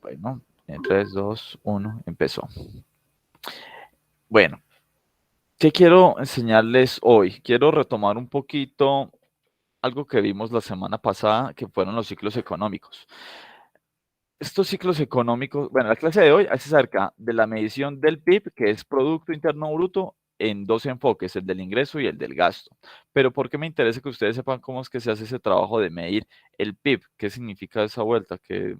Bueno, en 3, 2, 1, empezó. Bueno, ¿qué quiero enseñarles hoy? Quiero retomar un poquito algo que vimos la semana pasada, que fueron los ciclos económicos. Estos ciclos económicos, bueno, la clase de hoy es acerca de la medición del PIB, que es Producto Interno Bruto, en dos enfoques, el del ingreso y el del gasto. Pero ¿por qué me interesa que ustedes sepan cómo es que se hace ese trabajo de medir el PIB? ¿Qué significa esa vuelta? Que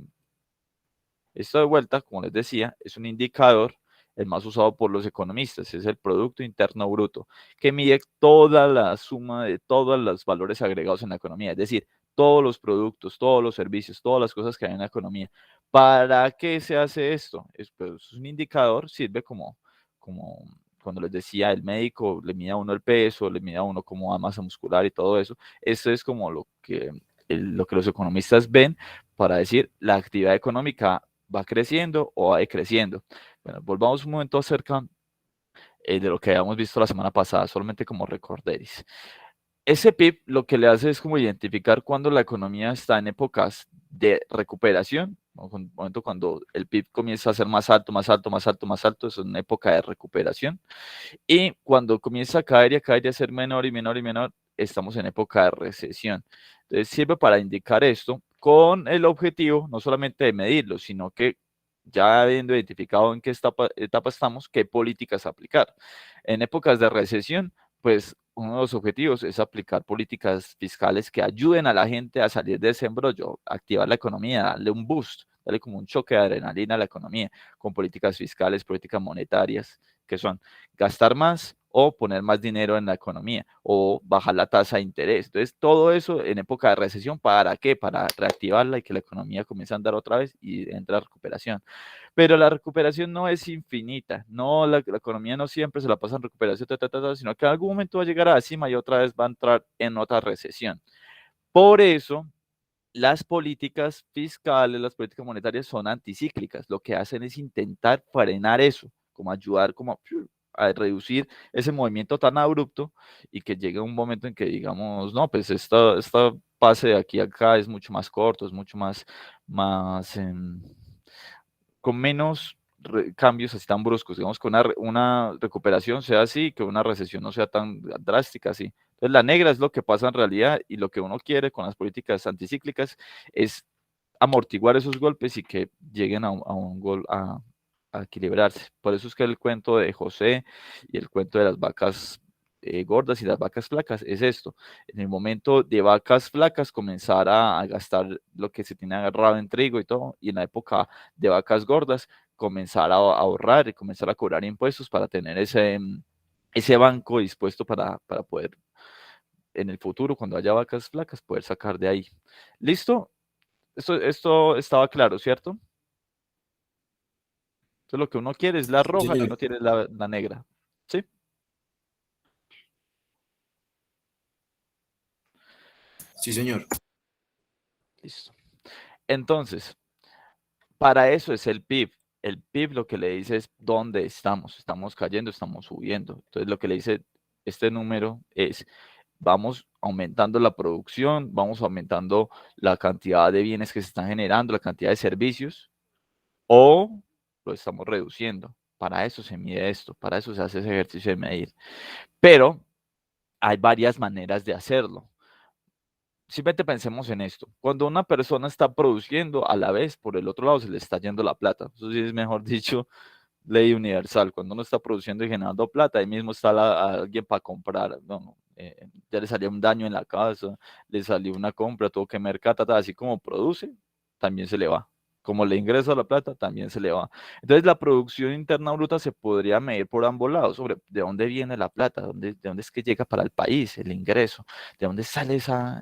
esto de vuelta, como les decía, es un indicador, el más usado por los economistas, es el Producto Interno Bruto, que mide toda la suma de todos los valores agregados en la economía, es decir, todos los productos, todos los servicios, todas las cosas que hay en la economía. ¿Para qué se hace esto? Pues, es un indicador, sirve como cuando les decía, el médico le mide a uno el peso, le mide a uno como a masa muscular y todo eso. Esto es como lo que los economistas ven para decir la actividad económica va creciendo o va decreciendo. Bueno, volvamos un momento acerca de lo que habíamos visto la semana pasada, solamente como recorderis. Ese PIB lo que le hace es como identificar cuando la economía está en épocas de recuperación, ¿no? Un momento cuando el PIB comienza a ser más alto, más alto, más alto, más alto, es una época de recuperación. Y cuando comienza a caer y a caer y a ser menor y menor y menor, estamos en época de recesión. Entonces sirve para indicar esto con el objetivo no solamente de medirlo, sino que ya habiendo identificado en qué etapa estamos, qué políticas aplicar. En épocas de recesión, pues uno de los objetivos es aplicar políticas fiscales que ayuden a la gente a salir de ese embrollo, activar la economía, darle un boost, darle como un choque de adrenalina a la economía, con políticas fiscales, políticas monetarias, que son gastar más o poner más dinero en la economía o bajar la tasa de interés. Entonces, todo eso en época de recesión, ¿para qué? Para reactivarla y que la economía comience a andar otra vez y entre a recuperación. Pero la recuperación no es infinita, no, la economía no siempre se la pasa en recuperación, sino que en algún momento va a llegar a la cima y otra vez va a entrar en otra recesión. Por eso, las políticas fiscales, las políticas monetarias son anticíclicas. Lo que hacen es intentar frenar eso, como ayudar como a reducir ese movimiento tan abrupto y que llegue un momento en que digamos, no, pues esta pase de aquí a acá es mucho más corto, es mucho más con menos cambios así tan bruscos, digamos que una recuperación sea así, que una recesión no sea tan drástica así. Entonces la negra es lo que pasa en realidad y lo que uno quiere con las políticas anticíclicas es amortiguar esos golpes y que lleguen a un gol a equilibrarse. Por eso es que el cuento de José y el cuento de las vacas gordas y las vacas flacas es esto. En el momento de vacas flacas comenzar a gastar lo que se tiene agarrado en trigo y todo, y en la época de vacas gordas comenzar a ahorrar y comenzar a cobrar impuestos para tener ese banco dispuesto para poder en el futuro, cuando haya vacas flacas, poder sacar de ahí. ¿Listo? Esto estaba claro, ¿cierto? Entonces lo que uno quiere es la Sí, roja y uno señor. quiere la negra. ¿Sí? Sí, señor. Listo. Entonces, para eso es el PIB. El PIB lo que le dice es dónde estamos. Estamos cayendo, estamos subiendo. Entonces lo que le dice este número es, vamos aumentando la producción, vamos aumentando la cantidad de bienes que se están generando, la cantidad de servicios, o lo estamos reduciendo. Para eso se mide esto, para eso se hace ese ejercicio de medir. Pero hay varias maneras de hacerlo. Simplemente pensemos en esto. Cuando una persona está produciendo, a la vez, por el otro lado, se le está yendo la plata. Eso sí es, mejor dicho, ley universal. Cuando uno está produciendo y generando plata, ahí mismo está alguien para comprar. No, ya le salió un daño en la casa, le salió una compra, tuvo que mercar, así como produce, también se le va. Como le ingresa la plata, también se le va. Entonces, la producción interna bruta se podría medir por ambos lados, sobre de dónde viene la plata, de dónde es que llega para el país el ingreso, de dónde salen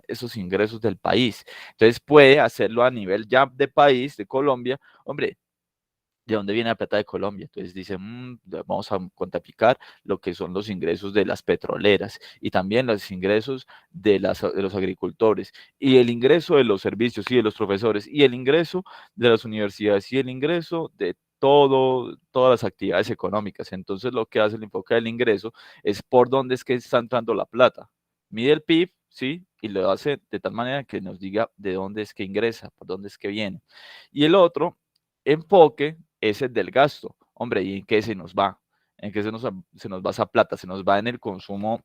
esos ingresos del país. Entonces, puede hacerlo a nivel ya de país, de Colombia. Hombre, ¿de dónde viene la plata de Colombia? Entonces dicen, vamos a cuantificar lo que son los ingresos de las petroleras y también los ingresos de los agricultores y el ingreso de los servicios y de los profesores y el ingreso de las universidades y el ingreso de todas las actividades económicas. Entonces lo que hace el enfoque del ingreso es por dónde es que está entrando la plata. Mide el PIB, ¿sí? Y lo hace de tal manera que nos diga de dónde es que ingresa, por dónde es que viene. Y el otro enfoque es el del gasto. Hombre, ¿y en qué se nos va? ¿En qué se nos va esa plata? ¿Se nos va en el consumo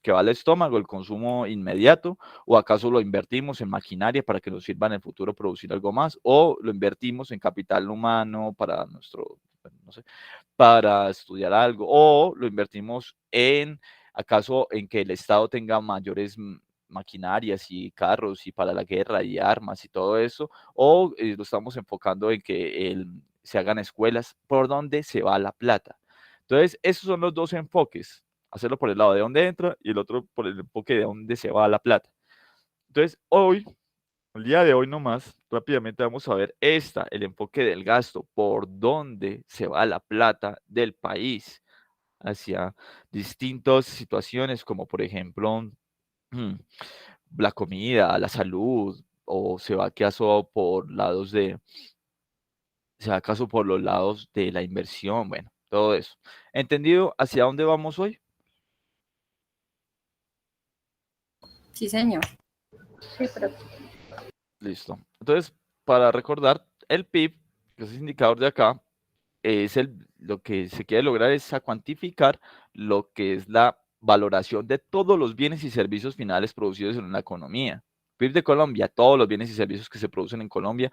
que va al estómago, el consumo inmediato? ¿O acaso lo invertimos en maquinaria para que nos sirva en el futuro producir algo más? ¿O lo invertimos en capital humano para nuestro, no sé, para estudiar algo? ¿O lo invertimos en, acaso, en que el Estado tenga mayores maquinarias y carros y para la guerra y armas y todo eso? ¿O lo estamos enfocando en que se hagan escuelas? ¿Por dónde se va la plata? Entonces, esos son los dos enfoques. Hacerlo por el lado de dónde entra y el otro por el enfoque de dónde se va la plata. Entonces, hoy, el día de hoy nomás, rápidamente vamos a ver el enfoque del gasto, por dónde se va la plata del país hacia distintas situaciones, como por ejemplo, la comida, la salud, o se va acaso por lados se va acaso por los lados de la inversión, bueno, todo eso. ¿Entendido hacia dónde vamos hoy? Sí, señor. Sí, pero Listo. Entonces, para recordar, el PIB, que es el indicador de acá, lo que se quiere lograr es a cuantificar lo que es la valoración de todos los bienes y servicios finales producidos en una economía. PIB de Colombia, todos los bienes y servicios que se producen en Colombia,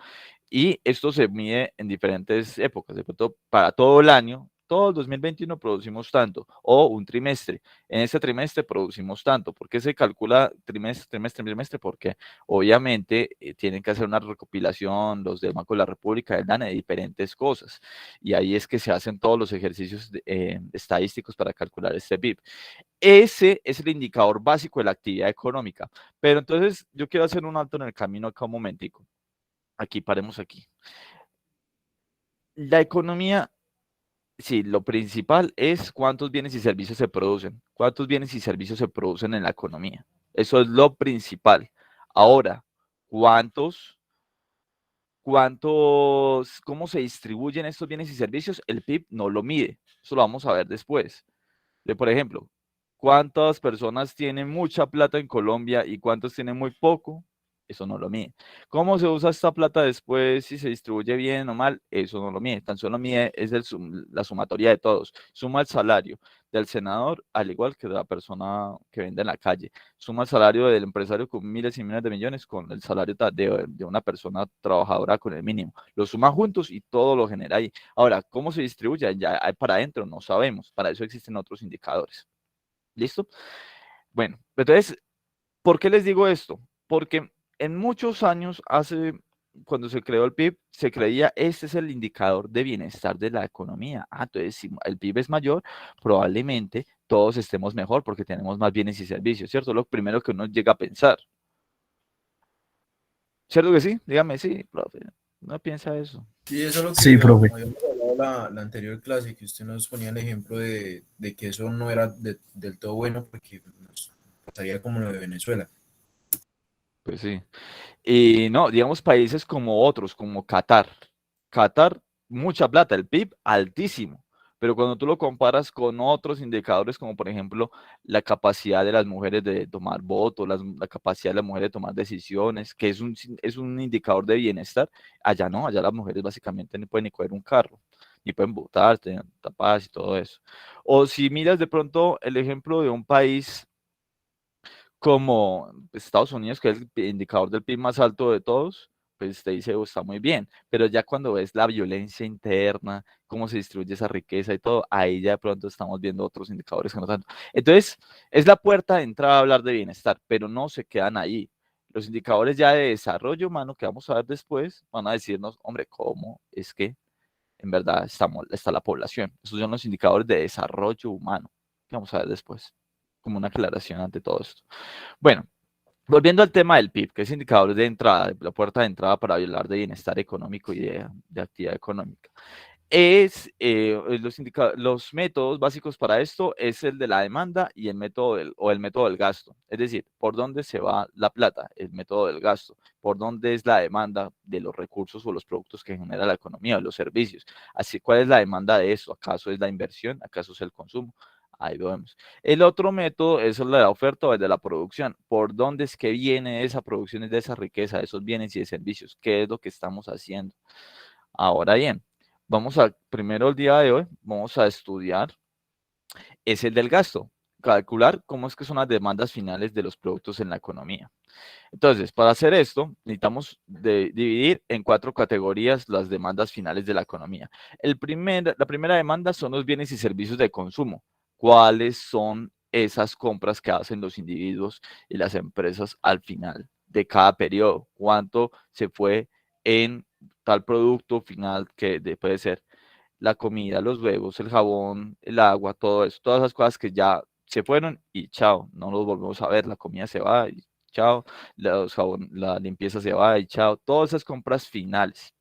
y esto se mide en diferentes épocas. De pronto, para todo el año, todo el 2021 producimos tanto, o un trimestre. En este trimestre producimos tanto. ¿Por qué se calcula trimestre, trimestre, trimestre? Porque obviamente tienen que hacer una recopilación los del Banco de la República, del DANE, de diferentes cosas. Y ahí es que se hacen todos los ejercicios estadísticos para calcular este PIB. Ese es el indicador básico de la actividad económica. Pero entonces yo quiero hacer un alto en el camino acá un momentico. Aquí, paremos aquí. La economía, sí, lo principal es cuántos bienes y servicios se producen. ¿Cuántos bienes y servicios se producen en la economía? Eso es lo principal. Ahora, cómo se distribuyen estos bienes y servicios? El PIB no lo mide. Eso lo vamos a ver después. Por ejemplo, ¿cuántas personas tienen mucha plata en Colombia y cuántos tienen muy poco? Eso no lo mide. ¿Cómo se usa esta plata después? Si se distribuye bien o mal, eso no lo mide. Tan solo mide es la sumatoria de todos. Suma el salario del senador, al igual que de la persona que vende en la calle. Suma el salario del empresario con miles y miles de millones con el salario de una persona trabajadora con el mínimo. Lo suma juntos y todo lo genera ahí. Ahora, ¿cómo se distribuye? Ya para adentro no sabemos. Para eso existen otros indicadores. ¿Listo? Bueno, entonces, ¿por qué les digo esto? Porque en muchos años, cuando se creó el PIB, se creía este es el indicador de bienestar de la economía. Entonces, si el PIB es mayor, probablemente todos estemos mejor porque tenemos más bienes y servicios, ¿cierto? Lo primero que uno llega a pensar. ¿Cierto que sí? Dígame, sí, profe. No piensa eso. Sí, eso es lo que Sí, profe. habíamos hablado la anterior clase, que usted nos ponía el ejemplo de que eso no era del todo bueno porque nos pasaría como lo de Venezuela. Pues sí. Y no, digamos países como otros, como Qatar. Qatar, mucha plata, el PIB altísimo. Pero cuando tú lo comparas con otros indicadores, como por ejemplo la capacidad de las mujeres de tomar votos, la capacidad de las mujeres de tomar decisiones, que es un indicador de bienestar, allá no, allá las mujeres básicamente no pueden ni coger un carro, ni pueden votar, tienen tapadas y todo eso. O si miras de pronto el ejemplo de un país como Estados Unidos, que es el indicador del PIB más alto de todos, pues te dice, está muy bien, pero ya cuando ves la violencia interna, cómo se distribuye esa riqueza y todo, ahí ya de pronto estamos viendo otros indicadores que no tanto. Entonces, es la puerta de entrada a hablar de bienestar, pero no se quedan ahí. Los indicadores ya de desarrollo humano que vamos a ver después van a decirnos, hombre, ¿cómo es que en verdad está la población? Esos son los indicadores de desarrollo humano que vamos a ver después, como una aclaración ante todo esto. Bueno, volviendo al tema del PIB, que es indicador de entrada, la puerta de entrada para hablar de bienestar económico y de actividad económica. Los métodos básicos para esto es el de la demanda y el método del gasto. Es decir, por dónde se va la plata, el método del gasto, por dónde es la demanda de los recursos o los productos que genera la economía o los servicios. Así, ¿cuál es la demanda de eso? ¿Acaso es la inversión? ¿Acaso es el consumo? Ahí lo vemos. El otro método es el de la oferta o el de la producción. ¿Por dónde es que viene esa producción de esa riqueza, de esos bienes y de servicios? ¿Qué es lo que estamos haciendo? Ahora bien, primero el día de hoy, vamos a estudiar, es el del gasto, calcular cómo es que son las demandas finales de los productos en la economía. Entonces, para hacer esto, necesitamos dividir en 4 categorías las demandas finales de la economía. La primera demanda son los bienes y servicios de consumo. ¿Cuáles son esas compras que hacen los individuos y las empresas al final de cada periodo? ¿Cuánto se fue en tal producto final que puede ser la comida, los huevos, el jabón, el agua, todo eso, todas esas cosas que ya se fueron y chao, no los volvemos a ver, la comida se va y chao, la limpieza se va y chao, todas esas compras finales.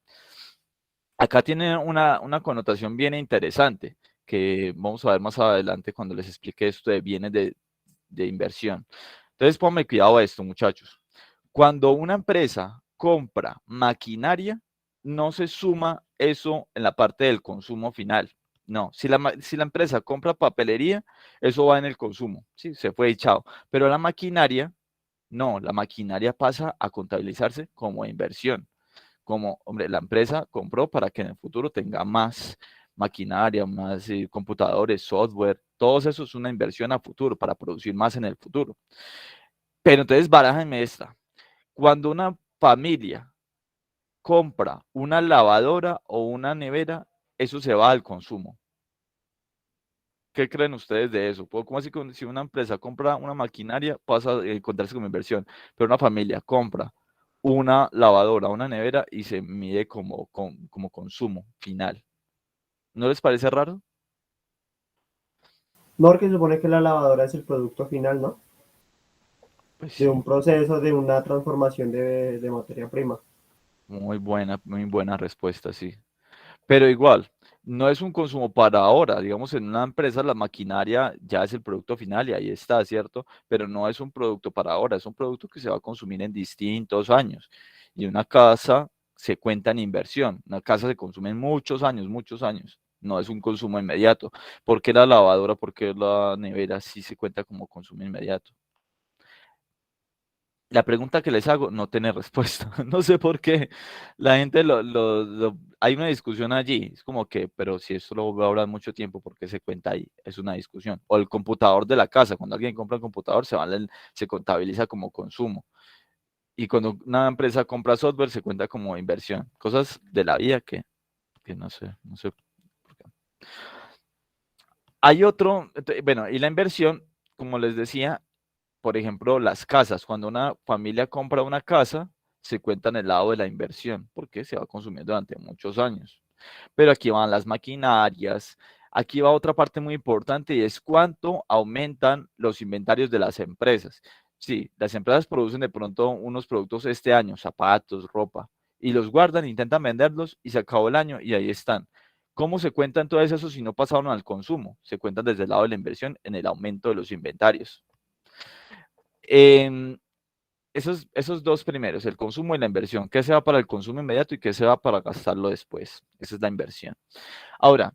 Acá tiene una connotación bien interesante que vamos a ver más adelante cuando les explique esto de bienes de inversión. Entonces, ponme cuidado a esto, muchachos. Cuando una empresa compra maquinaria, no se suma eso en la parte del consumo final. No, si la empresa compra papelería, eso va en el consumo. Sí, se fue y chao. Pero la maquinaria, no, la maquinaria pasa a contabilizarse como inversión. Como, hombre, la empresa compró para que en el futuro tenga más maquinaria, más computadores, software, todo eso es una inversión a futuro para producir más en el futuro. Pero entonces, barájenme esta. Cuando una familia compra una lavadora o una nevera, eso se va al consumo. ¿Qué creen ustedes de eso? ¿Cómo así que si una empresa compra una maquinaria pasa a encontrarse como inversión? Pero una familia compra una lavadora, una nevera y se mide como consumo final. ¿No les parece raro? No, porque se supone que la lavadora es el producto final, ¿no? Pues De sí, un proceso, de una transformación de materia prima. muy buena respuesta, sí. Pero igual, no es un consumo para ahora. Digamos, en una empresa la maquinaria ya es el producto final y ahí está, ¿cierto? Pero no es un producto para ahora, es un producto que se va a consumir en distintos años. Y una casa se cuenta en inversión. Una casa se consume en muchos años, muchos años. No es un consumo inmediato. ¿Por qué la lavadora, por qué la nevera sí se cuenta como consumo inmediato? La pregunta que les hago no tiene respuesta. No sé por qué la gente hay una discusión allí. Es como que, pero si esto lo va a hablar mucho tiempo, ¿por qué se cuenta ahí? Es una discusión. O el computador de la casa. Cuando alguien compra un computador, se contabiliza como consumo. Y cuando una empresa compra software, se cuenta como inversión. Cosas de la vida que no sé por qué. Hay otro, bueno, y la inversión, como les decía, por ejemplo, las casas. Cuando una familia compra una casa, se cuenta en el lado de la inversión, porque se va a consumir durante muchos años. Pero aquí van las maquinarias. Aquí va otra parte muy importante y es cuánto aumentan los inventarios de las empresas. Sí, las empresas producen de pronto unos productos este año, zapatos, ropa, y los guardan, intentan venderlos y se acabó el año y ahí están. ¿Cómo se cuentan todo eso si no pasaron al consumo? Se cuentan desde el lado de la inversión en el aumento de los inventarios. Em, esos dos primeros, el consumo y la inversión, ¿qué se va para el consumo inmediato y qué se va para gastarlo después? Esa es la inversión. Ahora,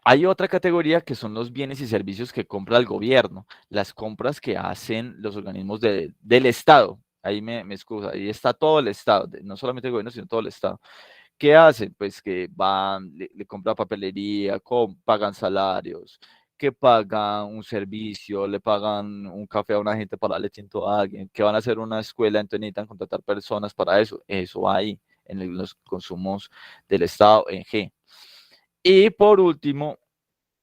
hay otra categoría que son los bienes y servicios que compra el gobierno, las compras que hacen los organismos del Estado. Ahí me excusa, ahí está todo el Estado, no solamente el gobierno, sino todo el Estado. ¿Qué hacen? Pues que van, le compran papelería, pagan salarios, que pagan un servicio, le pagan un café a una gente para darle tinto a alguien, que van a hacer una escuela, entonces necesitan contratar personas para eso. Eso va ahí, en los consumos del Estado en G. Y por último,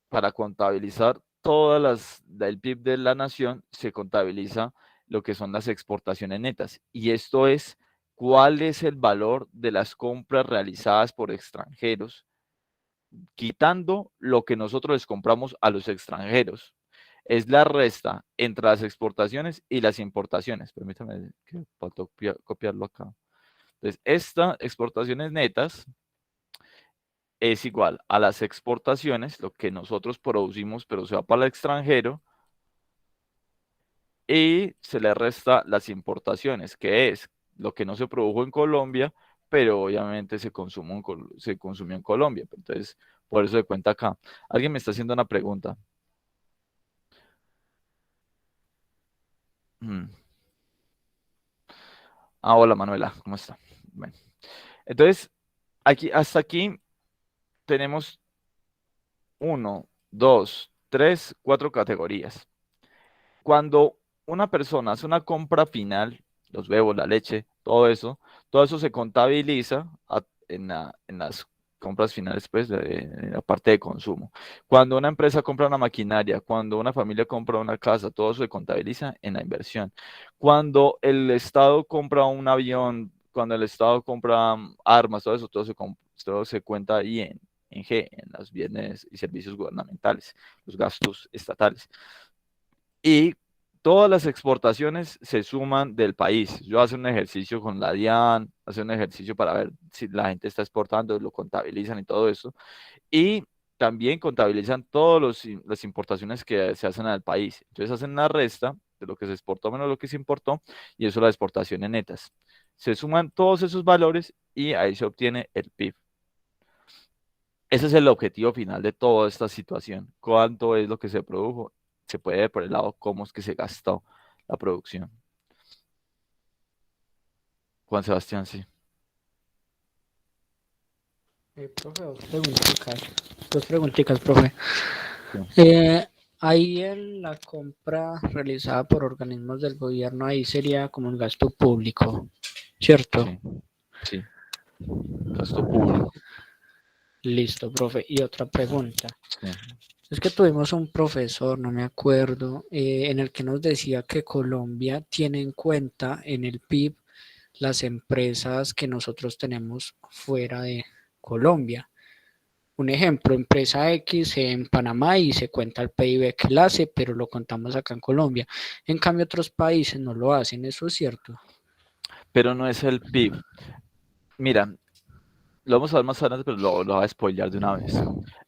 para contabilizar todas del PIB de la nación, se contabiliza lo que son las exportaciones netas. Y esto es cuál es el valor de las compras realizadas por extranjeros, quitando lo que nosotros les compramos a los extranjeros. Es la resta entre las exportaciones y las importaciones. Permítame que para copiarlo acá. Entonces, estas exportaciones netas es igual a las exportaciones, lo que nosotros producimos, pero se va para el extranjero, y se le resta las importaciones, que es lo que no se produjo en Colombia, pero obviamente se consumió en Colombia. Entonces, por eso se cuenta acá. Alguien me está haciendo una pregunta. Mm. Hola Manuela, ¿cómo está? Bueno, entonces, hasta aquí tenemos 1, 2, 3, 4 categorías. Cuando una persona hace una compra final, los huevos, la leche, todo eso se contabiliza en las compras finales, pues, en la parte de consumo. Cuando una empresa compra una maquinaria, cuando una familia compra una casa, todo eso se contabiliza en la inversión. Cuando el Estado compra un avión, cuando el Estado compra armas, todo eso, todo se cuenta ahí en G, en los bienes y servicios gubernamentales, los gastos estatales. Y todas las exportaciones se suman del país. Yo hago un ejercicio con la DIAN, hace un ejercicio para ver si la gente está exportando, lo contabilizan y todo eso. Y también contabilizan todas las importaciones que se hacen al país. Entonces hacen una resta de lo que se exportó menos lo que se importó y eso es la exportaciones netas. Se suman todos esos valores y ahí se obtiene el PIB. Ese es el objetivo final de toda esta situación. ¿Cuánto es lo que se produjo? Se puede ver por el lado cómo es que se gastó la producción. Juan Sebastián, sí. Profe, dos preguntitas, profe. Sí. Ahí en la compra realizada por organismos del gobierno, ahí sería como un gasto público, ¿cierto? Sí, sí. Gasto público. Listo, profe. Y otra pregunta. Sí. Es que tuvimos un profesor, no me acuerdo, en el que nos decía que Colombia tiene en cuenta en el PIB las empresas que nosotros tenemos fuera de Colombia. Un ejemplo, empresa X en Panamá y se cuenta el PIB que la hace, pero lo contamos acá en Colombia. En cambio, otros países no lo hacen, ¿eso es cierto? Pero no es el PIB. Mira, lo vamos a ver más adelante, pero lo voy a spoilear de una vez.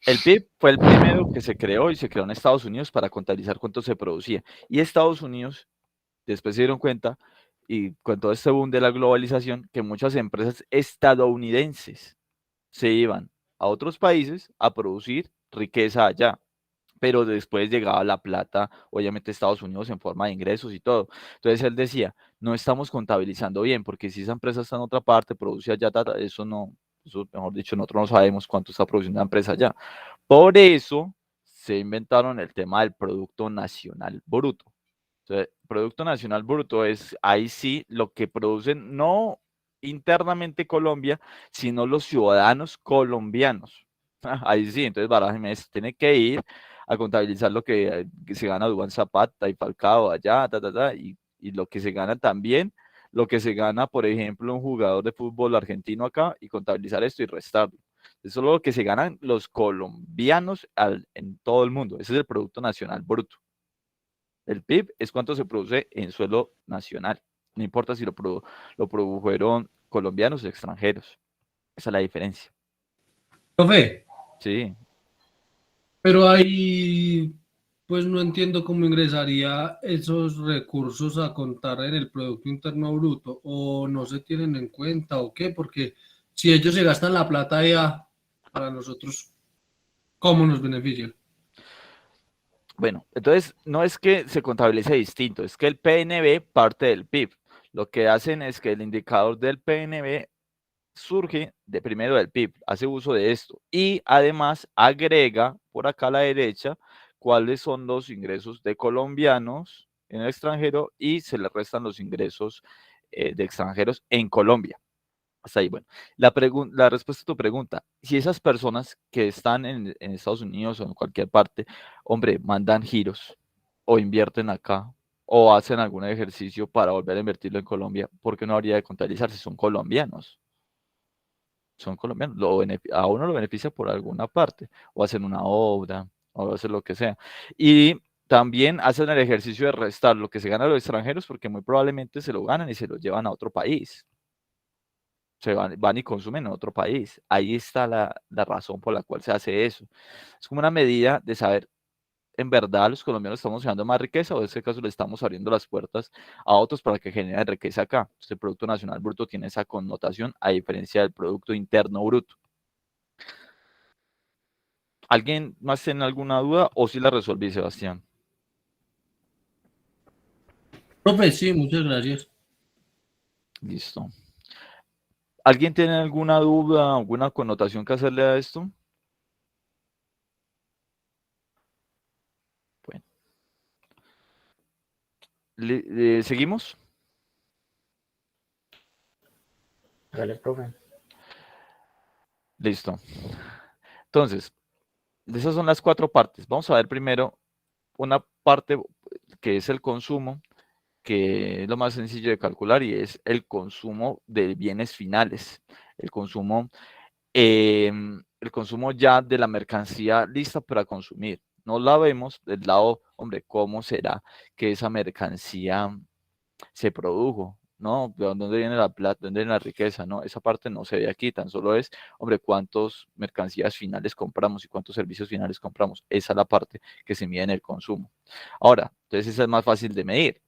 El PIB fue el primero que se creó y se creó en Estados Unidos para contabilizar cuánto se producía. Y Estados Unidos después se dieron cuenta, y con todo este boom de la globalización, que muchas empresas estadounidenses se iban a otros países a producir riqueza allá. Pero después llegaba la plata, obviamente Estados Unidos en forma de ingresos y todo. Entonces él decía, no estamos contabilizando bien, porque si esa empresa está en otra parte, produce allá, eso no, eso mejor dicho, nosotros no sabemos cuánto está produciendo la empresa allá. Por eso se inventaron el tema del Producto Nacional Bruto. Entonces, Producto Nacional Bruto es ahí sí lo que producen no internamente Colombia, sino los ciudadanos colombianos. Ahí sí, entonces Baraja Jiménez tiene que ir a contabilizar lo que se gana Duván Zapata y Falcao allá, y lo que se gana también, lo que se gana, por ejemplo, un jugador de fútbol argentino acá, y contabilizar esto y restarlo. Eso es lo que se ganan los colombianos en todo el mundo. Ese es el Producto Nacional Bruto. El PIB es cuánto se produce en suelo nacional. No importa si lo produjeron colombianos o extranjeros. Esa es la diferencia. Profe, Sí. pero ahí pues no entiendo cómo ingresaría esos recursos a contar en el Producto Interno Bruto o no se tienen en cuenta o qué, porque si ellos se gastan la plata ya para nosotros, ¿cómo nos beneficia? Bueno, entonces no es que se contabilice distinto, es que el PNB parte del PIB. Lo que hacen es que el indicador del PNB surge de primero del PIB, hace uso de esto y además agrega por acá a la derecha cuáles son los ingresos de colombianos en el extranjero y se le restan los ingresos de extranjeros en Colombia. Hasta ahí, bueno. La respuesta a tu pregunta, si esas personas que están en Estados Unidos o en cualquier parte, hombre, mandan giros o invierten acá o hacen algún ejercicio para volver a invertirlo en Colombia, ¿por qué no habría de contabilizarse? Son colombianos. Son colombianos. A uno lo beneficia por alguna parte, o hacen una obra, o hacen lo que sea. Y también hacen el ejercicio de restar lo que se gana a los extranjeros, porque muy probablemente se lo ganan y se lo llevan a otro país. Se van y consumen en otro país. Ahí está la razón por la cual se hace eso. Es como una medida de saber, en verdad, los colombianos estamos generando más riqueza o en este caso le estamos abriendo las puertas a otros para que generen riqueza acá. Entonces, el Producto Nacional Bruto tiene esa connotación a diferencia del Producto Interno Bruto. ¿Alguien más tiene alguna duda o si la resolví, Sebastián? Profe, sí, muchas gracias. Listo. ¿Alguien tiene alguna duda, alguna connotación que hacerle a esto? Bueno. ¿Seguimos? Dale, profe. Listo. Entonces, esas son las 4 partes. Vamos a ver primero una parte que es el consumo, que es lo más sencillo de calcular y es el consumo de bienes finales, el consumo ya de la mercancía lista para consumir. No la vemos del lado, hombre, ¿cómo será que esa mercancía se produjo? ¿No? ¿De dónde viene la plata? ¿De dónde viene la riqueza? No, esa parte no se ve aquí, tan solo es, hombre, cuántos mercancías finales compramos y cuántos servicios finales compramos. Esa es la parte que se mide en el consumo. Ahora, entonces esa es más fácil de medir.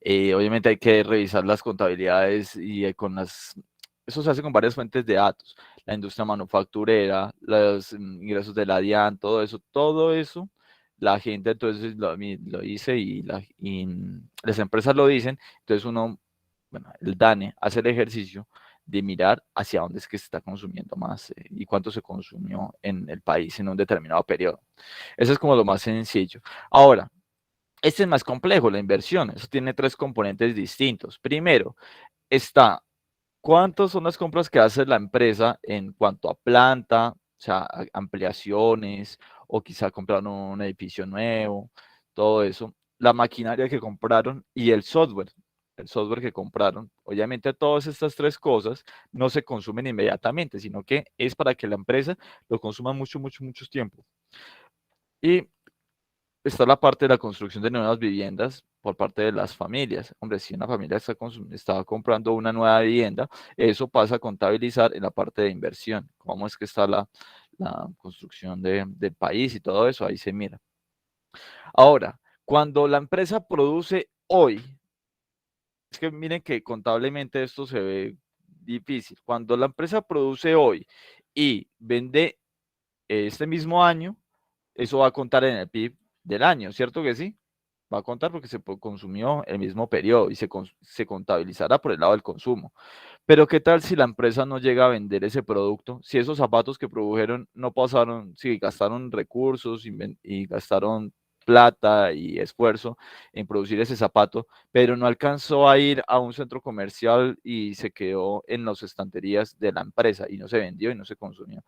Obviamente hay que revisar las contabilidades y eso se hace con varias fuentes de datos, la industria manufacturera, los ingresos de la DIAN, todo eso, la gente entonces lo dice y las empresas lo dicen, entonces uno, bueno, el DANE hace el ejercicio de mirar hacia dónde es que se está consumiendo más y cuánto se consumió en el país en un determinado periodo. Eso es como lo más sencillo. Ahora, este es más complejo, la inversión. Eso tiene 3 componentes distintos. Primero, está cuántas son las compras que hace la empresa en cuanto a planta, o sea, ampliaciones, o quizá compraron un edificio nuevo, todo eso. La maquinaria que compraron y el software que compraron. Obviamente todas estas 3 cosas no se consumen inmediatamente, sino que es para que la empresa lo consuma mucho, mucho, mucho tiempo. Y está la parte de la construcción de nuevas viviendas por parte de las familias. Hombre, si una familia está comprando una nueva vivienda, eso pasa a contabilizar en la parte de inversión. ¿Cómo es que está la construcción del país y todo eso? Ahí se mira. Ahora, cuando la empresa produce hoy, es que miren que contablemente esto se ve difícil. Cuando la empresa produce hoy y vende este mismo año, eso va a contar en el PIB del año, ¿cierto que sí? Va a contar porque se consumió el mismo periodo y se contabilizará por el lado del consumo. Pero ¿qué tal si la empresa no llega a vender ese producto? Si esos zapatos que produjeron no pasaron, si gastaron recursos y gastaron plata y esfuerzo en producir ese zapato, pero no alcanzó a ir a un centro comercial y se quedó en las estanterías de la empresa y no se vendió y no se consumió.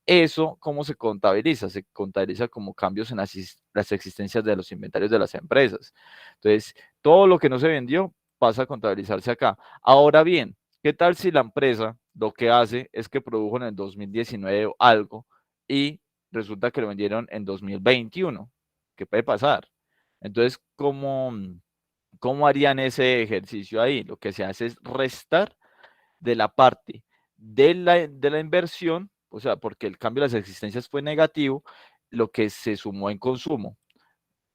Eso, ¿cómo se contabiliza? Se contabiliza como cambios en las existencias de los inventarios de las empresas. Entonces, todo lo que no se vendió pasa a contabilizarse acá. Ahora bien, ¿qué tal si la empresa lo que hace es que produjo en el 2019 algo y resulta que lo vendieron en 2021? ¿Qué puede pasar? Entonces, ¿cómo harían ese ejercicio ahí? Lo que se hace es restar de la parte de la inversión, o sea, porque el cambio de las existencias fue negativo, lo que se sumó en consumo.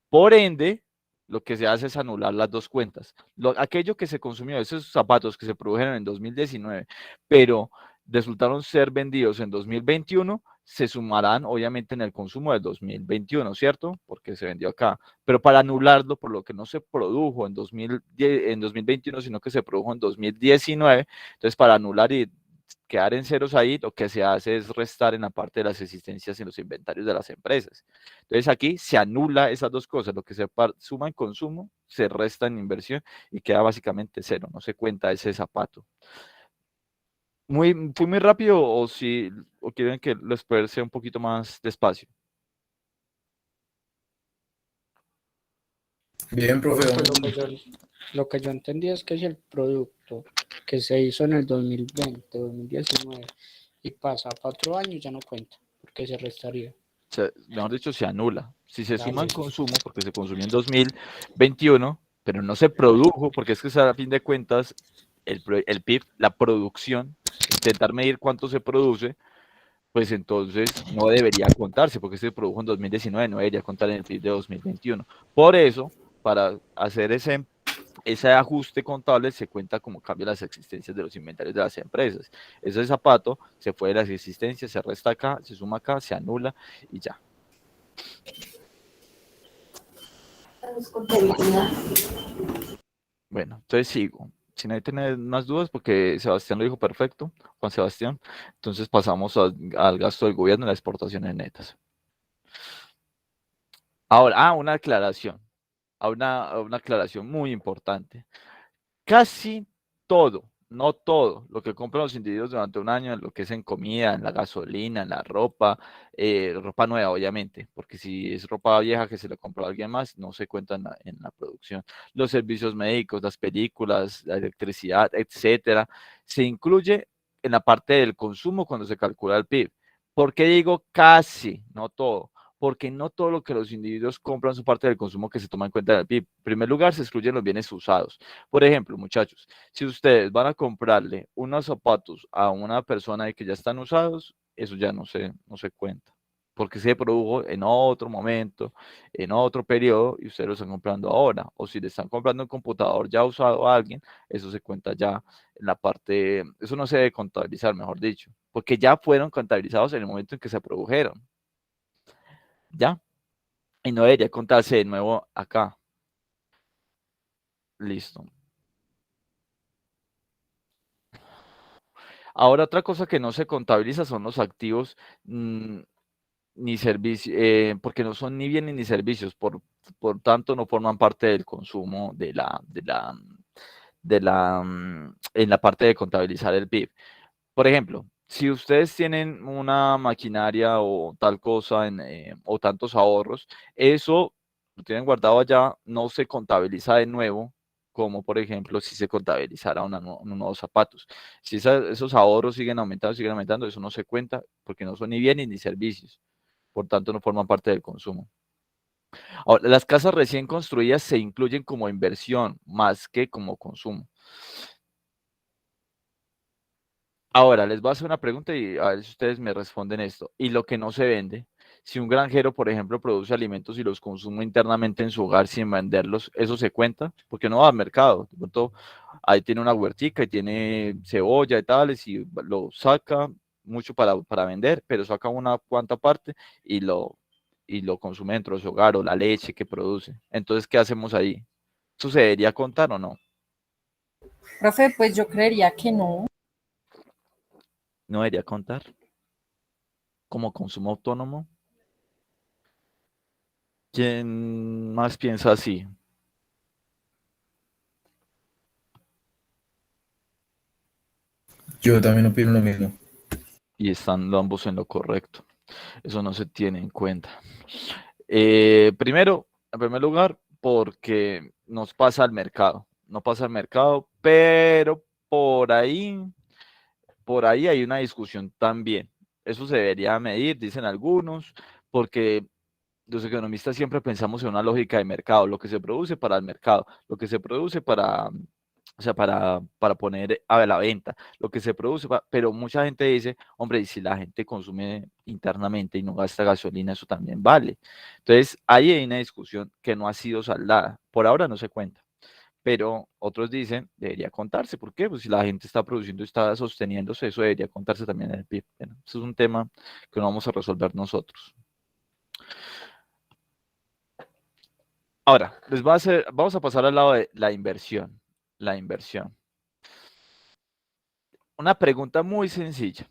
Por ende, lo que se hace es anular las 2 cuentas. Aquello que se consumió, esos zapatos que se produjeron en 2019, pero resultaron ser vendidos en 2021, se sumarán obviamente en el consumo del 2021, ¿cierto? Porque se vendió acá. Pero para anularlo por lo que no se produjo en 2021, sino que se produjo en 2019, entonces para anular y quedar en ceros ahí, lo que se hace es restar en la parte de las existencias en los inventarios de las empresas. Entonces aquí se anula esas 2 cosas, lo que se suma en consumo, se resta en inversión y queda básicamente cero, no se cuenta ese zapato. ¿Fui muy rápido o quieren que lo exprese un poquito más despacio? Bien, profe. Lo que yo entendí es que si el producto que se hizo en el 2020, 2019 y pasa a 4 años ya no cuenta, porque se restaría. Mejor dicho, se anula. Si se Dale. suma en consumo, porque se consumió en 2021, pero no se produjo, porque es que a fin de cuentas, el PIB, la producción, intentar medir cuánto se produce, pues entonces no debería contarse, porque se produjo en 2019, no debería contar en el PIB de 2021. Por eso, para hacer ese ajuste contable, se cuenta como cambio las existencias de los inventarios de las empresas. Ese zapato se fue de las existencias, se resta acá, se suma acá, se anula y ya. Bueno, entonces sigo. Si nadie tiene más dudas, porque Sebastián lo dijo perfecto, Juan Sebastián, entonces pasamos al gasto del gobierno y las exportaciones netas. Ahora, una aclaración, una aclaración muy importante. Casi todo, no todo, lo que compran los individuos durante un año, en lo que es en comida, en la gasolina, en la ropa, ropa nueva, obviamente, porque si es ropa vieja que se le compró a alguien más, no se cuenta en la producción. Los servicios médicos, las películas, la electricidad, etcétera, se incluye en la parte del consumo cuando se calcula el PIB. ¿Por qué digo casi, no todo? Porque no todo lo que los individuos compran son parte del consumo que se toma en cuenta en el PIB. En primer lugar, se excluyen los bienes usados. Por ejemplo, muchachos, si ustedes van a comprarle unos zapatos a una persona que ya están usados, eso ya no se cuenta, porque se produjo en otro momento, en otro periodo, y ustedes lo están comprando ahora. O si le están comprando un computador ya usado a alguien, eso se cuenta ya en la parte, eso no se debe contabilizar, mejor dicho, porque ya fueron contabilizados en el momento en que se produjeron, ¿ya? Y no debería contarse de nuevo acá. Listo. Ahora, otra cosa que no se contabiliza son los activos ni servicios, porque no son ni bienes ni servicios, por tanto no forman parte del consumo en la parte de contabilizar el PIB. Por ejemplo, si ustedes tienen una maquinaria o tal cosa o tantos ahorros, eso lo tienen guardado allá, no se contabiliza de nuevo, como por ejemplo si se contabilizara unos nuevos zapatos. Si esos ahorros siguen aumentando, eso no se cuenta porque no son ni bienes ni servicios, por tanto no forman parte del consumo. Ahora, las casas recién construidas se incluyen como inversión más que como consumo. Ahora, les voy a hacer una pregunta y a ver si ustedes me responden esto. ¿Y lo que no se vende? Si un granjero, por ejemplo, produce alimentos y los consume internamente en su hogar sin venderlos, ¿eso se cuenta? Porque no va al mercado. De pronto, ahí tiene una huertica y tiene cebolla y tales y lo saca mucho para vender, pero saca una cuanta parte y lo consume dentro de su hogar o la leche que produce. Entonces, ¿qué hacemos ahí? ¿Eso se debería contar o no? Profe, pues yo creería que no. No debería contar como consumo autónomo. ¿Quién más piensa así? Yo también opino lo mismo. Y están ambos en lo correcto. Eso no se tiene en cuenta. Primero, en primer lugar, porque nos pasa al mercado. No pasa al mercado, pero por ahí hay una discusión también. Eso se debería medir, dicen algunos, porque los economistas siempre pensamos en una lógica de mercado, lo que se produce para el mercado, lo que se produce o sea, para poner a la venta, lo que se produce, pero mucha gente dice, hombre, y si la gente consume internamente y no gasta gasolina, eso también vale. Entonces, ahí hay una discusión que no ha sido saldada, por ahora no se cuenta, pero otros dicen, debería contarse, ¿por qué? Pues si la gente está produciendo y está sosteniéndose, eso debería contarse también en el PIB. Bueno, eso es un tema que no vamos a resolver nosotros. Ahora, vamos a pasar al lado de la inversión. La inversión. Una pregunta muy sencilla.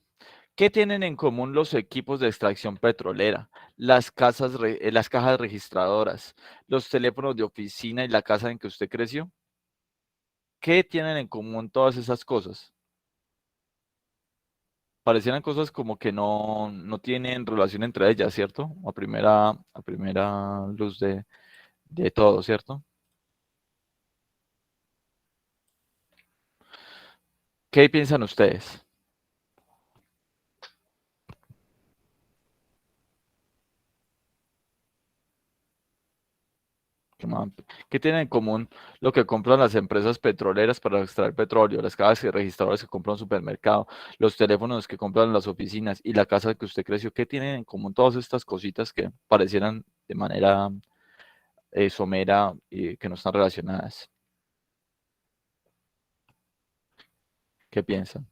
¿Qué tienen en común los equipos de extracción petrolera, las cajas registradoras, los teléfonos de oficina y la casa en que usted creció? ¿Qué tienen en común todas esas cosas? Parecieran cosas como que no tienen relación entre ellas, ¿cierto? A primera luz de todo, ¿cierto? ¿Qué piensan ustedes? ¿Qué tienen en común lo que compran las empresas petroleras para extraer petróleo, las cajas registradoras que compran un supermercado, los teléfonos que compran las oficinas y la casa que usted creció? ¿Qué tienen en común todas estas cositas que parecieran de manera somera y que no están relacionadas? ¿Qué piensan?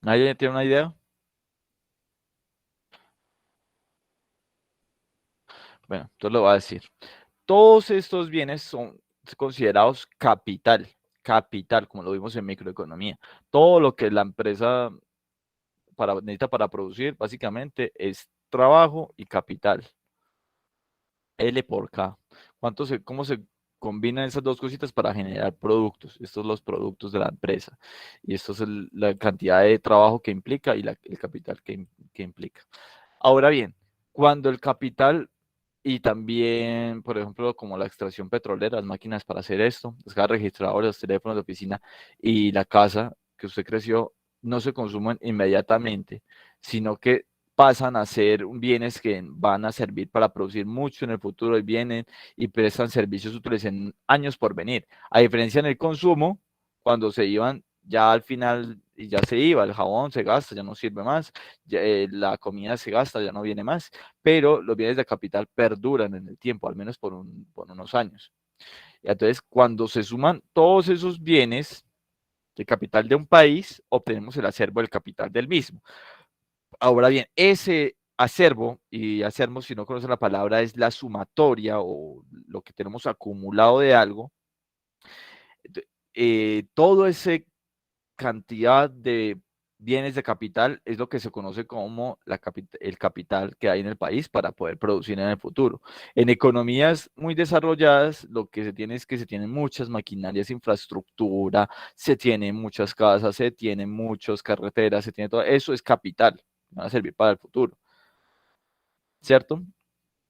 ¿Nadie tiene una idea? Bueno, entonces lo voy a decir. Todos estos bienes son considerados capital, como lo vimos en microeconomía. Todo lo que la empresa necesita para producir, básicamente, es trabajo y capital. L por K. ¿Cómo se combinan esas dos cositas para generar productos? Estos son los productos de la empresa. Y esto es la cantidad de trabajo que implica y el capital que implica. Ahora bien, cuando el capital y también, por ejemplo, como la extracción petrolera, las máquinas para hacer esto, las cajas registradoras, los teléfonos de oficina y la casa que usted creció, no se consumen inmediatamente, sino que pasan a ser bienes que van a servir para producir mucho en el futuro y vienen y prestan servicios útiles en años por venir. A diferencia en el consumo, cuando se iban ya al final y ya se iba, el jabón se gasta, ya no sirve más, la comida se gasta, ya no viene más, pero los bienes de capital perduran en el tiempo, al menos por unos años. Y entonces, cuando se suman todos esos bienes de capital de un país, obtenemos el acervo del capital del mismo. Ahora bien, ese acervo, y acervo, si no conocen la palabra, es la sumatoria o lo que tenemos acumulado de algo. Todo ese cantidad de bienes de capital es lo que se conoce como el capital que hay en el país para poder producir en el futuro. En economías muy desarrolladas, lo que se tiene es que se tienen muchas maquinarias, infraestructura, se tienen muchas casas, se tienen muchas carreteras, se tiene todo. Eso es capital, van a servir para el futuro, ¿cierto?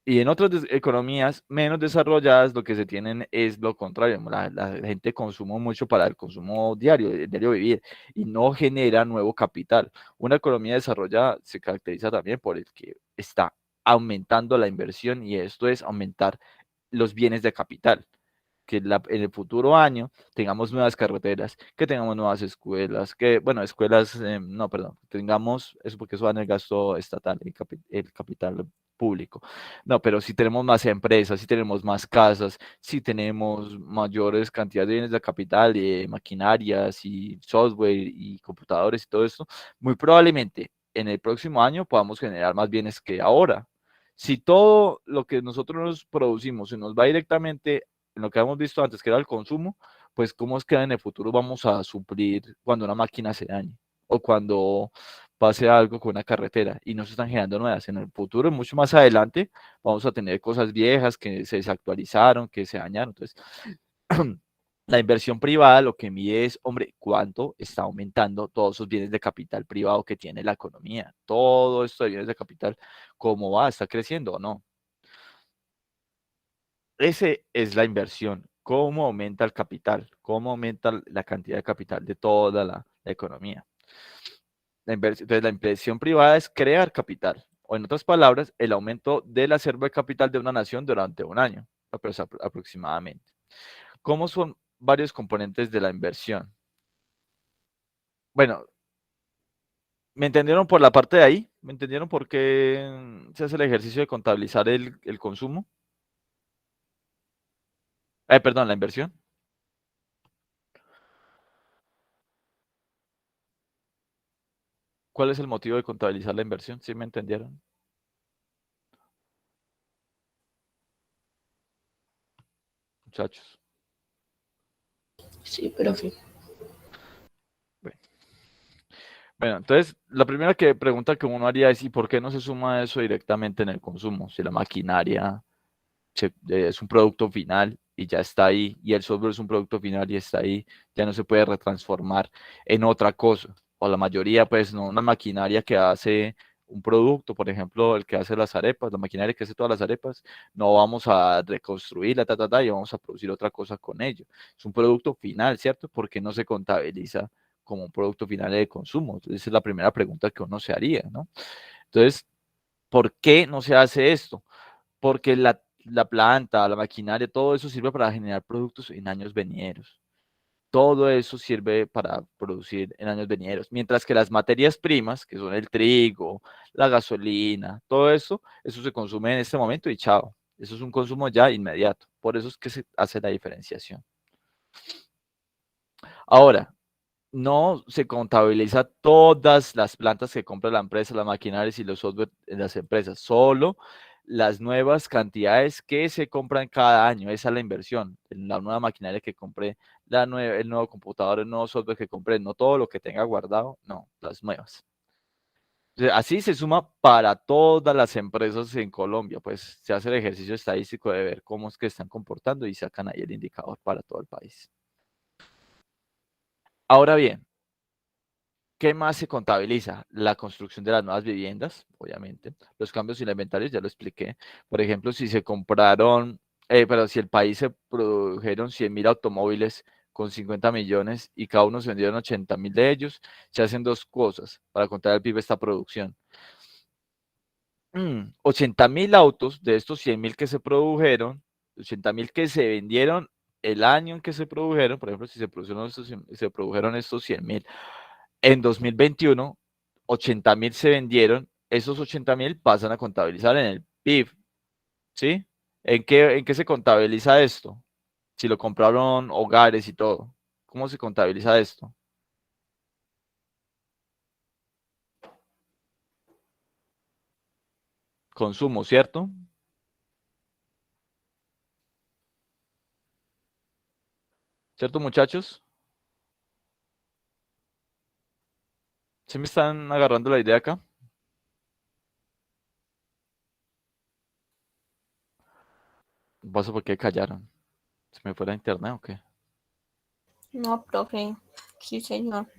Y en otras economías menos desarrolladas lo que se tienen es lo contrario. La gente consume mucho para el consumo diario, el diario vivir, y no genera nuevo capital. Una economía desarrollada se caracteriza también por el que está aumentando la inversión y esto es aumentar los bienes de capital. Que en el futuro año tengamos nuevas carreteras, que tengamos nuevas escuelas, escuelas, no, perdón, tengamos, eso porque eso va en el gasto estatal, el capital público. No, pero si tenemos más empresas, si tenemos más casas, si tenemos mayores cantidades de bienes de capital, y maquinarias y software y computadores y todo esto, muy probablemente en el próximo año podamos generar más bienes que ahora. Si todo lo que nosotros nos producimos se nos va directamente en lo que hemos visto antes, que era el consumo, pues cómo es que en el futuro vamos a suplir cuando una máquina se dañe o cuando pase algo con una carretera y no se están generando nuevas. En el futuro, mucho más adelante, vamos a tener cosas viejas que se desactualizaron, que se dañaron. Entonces, la inversión privada lo que mide es, hombre, cuánto está aumentando todos esos bienes de capital privado que tiene la economía. Todo esto de bienes de capital, ¿cómo va? ¿Está creciendo o no? Ese es la inversión. ¿Cómo aumenta el capital? ¿Cómo aumenta la cantidad de capital de toda la economía? Entonces, la inversión privada es crear capital, o en otras palabras, el aumento del acervo de capital de una nación durante un año, aproximadamente. ¿Cómo son varios componentes de la inversión? Bueno, ¿me entendieron por la parte de ahí? ¿Me entendieron por qué se hace el ejercicio de contabilizar el consumo? Perdón, la inversión. ¿Cuál es el motivo de contabilizar la inversión? ¿Sí me entendieron? Muchachos. Sí, profe. Bueno, entonces la primera pregunta que uno haría es ¿y por qué no se suma eso directamente en el consumo? Si la maquinaria es un producto final y ya está ahí, y el software es un producto final y está ahí, ya no se puede retransformar en otra cosa. O la mayoría, pues, no, una maquinaria que hace un producto, por ejemplo, el que hace las arepas, la maquinaria que hace todas las arepas, no vamos a reconstruirla, y vamos a producir otra cosa con ello. Es un producto final, ¿cierto? Porque no se contabiliza como un producto final de consumo. Entonces, esa es la primera pregunta que uno se haría, ¿no? Entonces, ¿por qué no se hace esto? Porque la planta, la maquinaria, todo eso sirve para generar productos en años venideros. Todo eso sirve para producir en años venideros. Mientras que las materias primas, que son el trigo, la gasolina, todo eso se consume en este momento y chao. Eso es un consumo ya inmediato. Por eso es que se hace la diferenciación. Ahora, no se contabiliza todas las plantas que compra la empresa, las maquinarias y los software en las empresas, solo las nuevas cantidades que se compran cada año. Esa es la inversión, la nueva maquinaria que compré, el nuevo computador, el nuevo software que compré, no todo lo que tenga guardado, no, las nuevas. Así se suma para todas las empresas en Colombia, pues se hace el ejercicio estadístico de ver cómo es que están comportando y sacan ahí el indicador para todo el país. Ahora bien, ¿qué más se contabiliza? La construcción de las nuevas viviendas, obviamente. Los cambios en el inventario, ya lo expliqué. Por ejemplo, si se compraron, pero si el país se produjeron 100.000 automóviles con 50 millones y cada uno se vendieron 80.000 de ellos, se hacen dos cosas para contar el PIB esta producción. 80.000 autos de estos 100.000 que se produjeron, 80.000 que se vendieron el año en que se produjeron, por ejemplo, si se produjeron estos 100.000 en 2021, 80.000 se vendieron, esos 80.000 pasan a contabilizar en el PIB, ¿sí? ¿En qué se contabiliza esto? Si lo compraron hogares y todo, ¿cómo se contabiliza esto? Consumo, ¿cierto? ¿Cierto, muchachos? ¿Sí me están agarrando la idea acá? ¿Pasa por qué callaron? ¿Se me fue la internet o qué? No, profe. Sí, señor.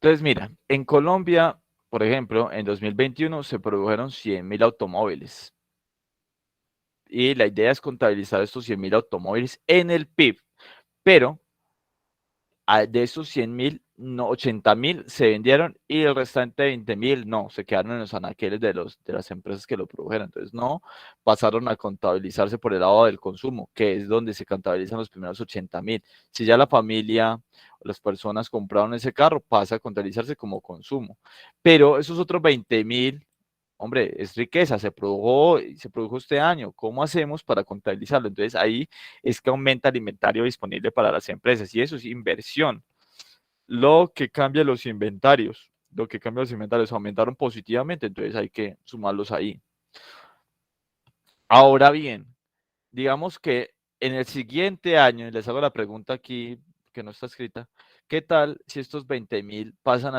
Entonces, mira, en Colombia, por ejemplo, en 2021 se produjeron 100.000 automóviles. Y la idea es contabilizar estos 100.000 automóviles en el PIB. Pero de esos 100.000, no, 80.000 se vendieron y el restante 20.000 no, se quedaron en los anaqueles de las empresas que lo produjeron. Entonces no pasaron a contabilizarse por el lado del consumo, que es donde se contabilizan los primeros 80.000. Si ya la familia o las personas compraron ese carro, pasa a contabilizarse como consumo. Pero esos otros 20.000, hombre, es riqueza, se produjo este año. ¿Cómo hacemos para contabilizarlo? Entonces ahí es que aumenta el inventario disponible para las empresas y eso es inversión. Lo que cambia los inventarios aumentaron positivamente, entonces hay que sumarlos ahí. Ahora bien, digamos que en el siguiente año, y les hago la pregunta aquí que no está escrita, ¿qué tal si estos 20.000 pasan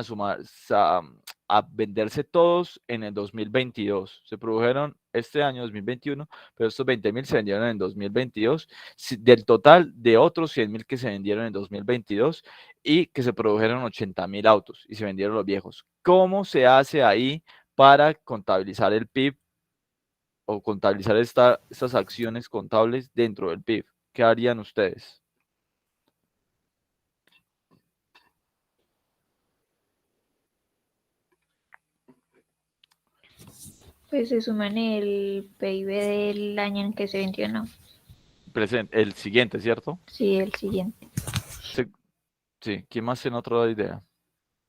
a venderse todos en el 2022? Se produjeron este año 2021, pero estos 20.000 se vendieron en 2022, del total de otros 100.000 que se vendieron en 2022 y que se produjeron 80.000 autos y se vendieron los viejos. ¿Cómo se hace ahí para contabilizar el PIB o contabilizar estas acciones contables dentro del PIB? ¿Qué harían ustedes? Pues se suman el PIB del año en que se vendió, ¿no? El siguiente, ¿cierto? Sí, el siguiente. Sí, ¿quién más tiene otra idea?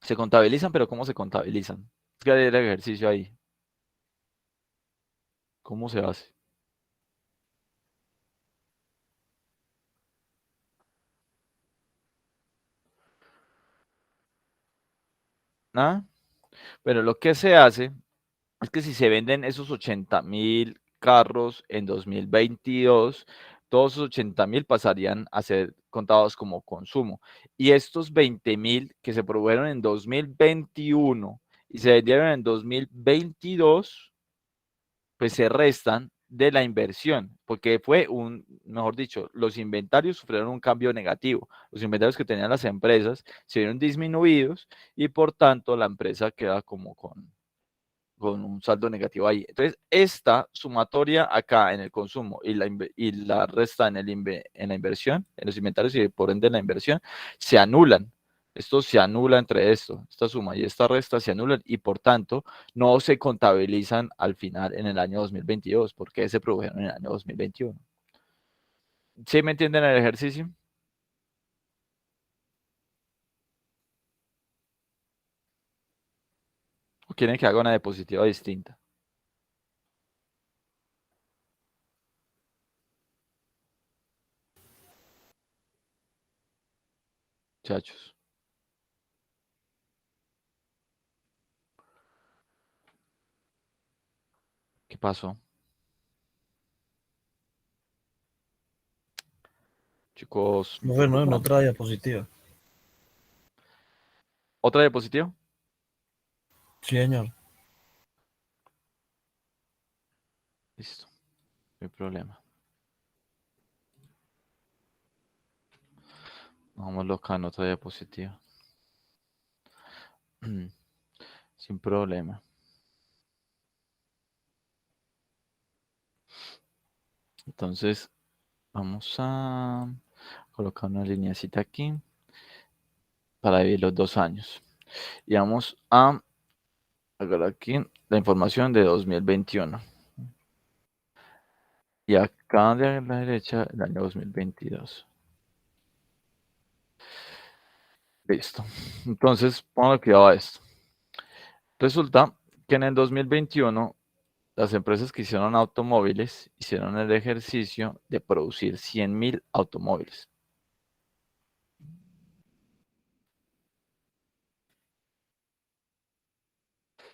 Se contabilizan, pero ¿cómo se contabilizan? Es que hay el ejercicio ahí. ¿Cómo se hace? ¿Ah? Pero lo que se hace es que si se venden esos 80.000 carros en 2022, todos esos 80.000 pasarían a ser contados como consumo. Y estos 20.000 que se produjeron en 2021 y se vendieron en 2022, pues se restan de la inversión, porque mejor dicho, los inventarios sufrieron un cambio negativo. Los inventarios que tenían las empresas se vieron disminuidos y por tanto la empresa queda como con un saldo negativo ahí. Entonces, esta sumatoria acá en el consumo y la resta en la inversión, en los inventarios y por ende en la inversión, se anulan. Esto se anula entre esta suma y esta resta se anulan y por tanto no se contabilizan al final en el año 2022 porque se produjeron en el año 2021. ¿Sí me entienden el ejercicio? ¿O quieren que haga una diapositiva distinta? Muchachos. ¿Qué pasó? Chicos, Bueno, en otra diapositiva. ¿otra diapositiva? Sí, señor. Listo, no hay problema. Vámonos acá en otra diapositiva. Sin problema. Entonces, vamos a colocar una lineacita aquí para dividir los 2 años. Y vamos a agarrar aquí la información de 2021. Y acá de la derecha, el año 2022. Listo. Entonces, ponle cuidado a esto. Resulta que en el 2021, las empresas que hicieron automóviles hicieron el ejercicio de producir 100.000 automóviles.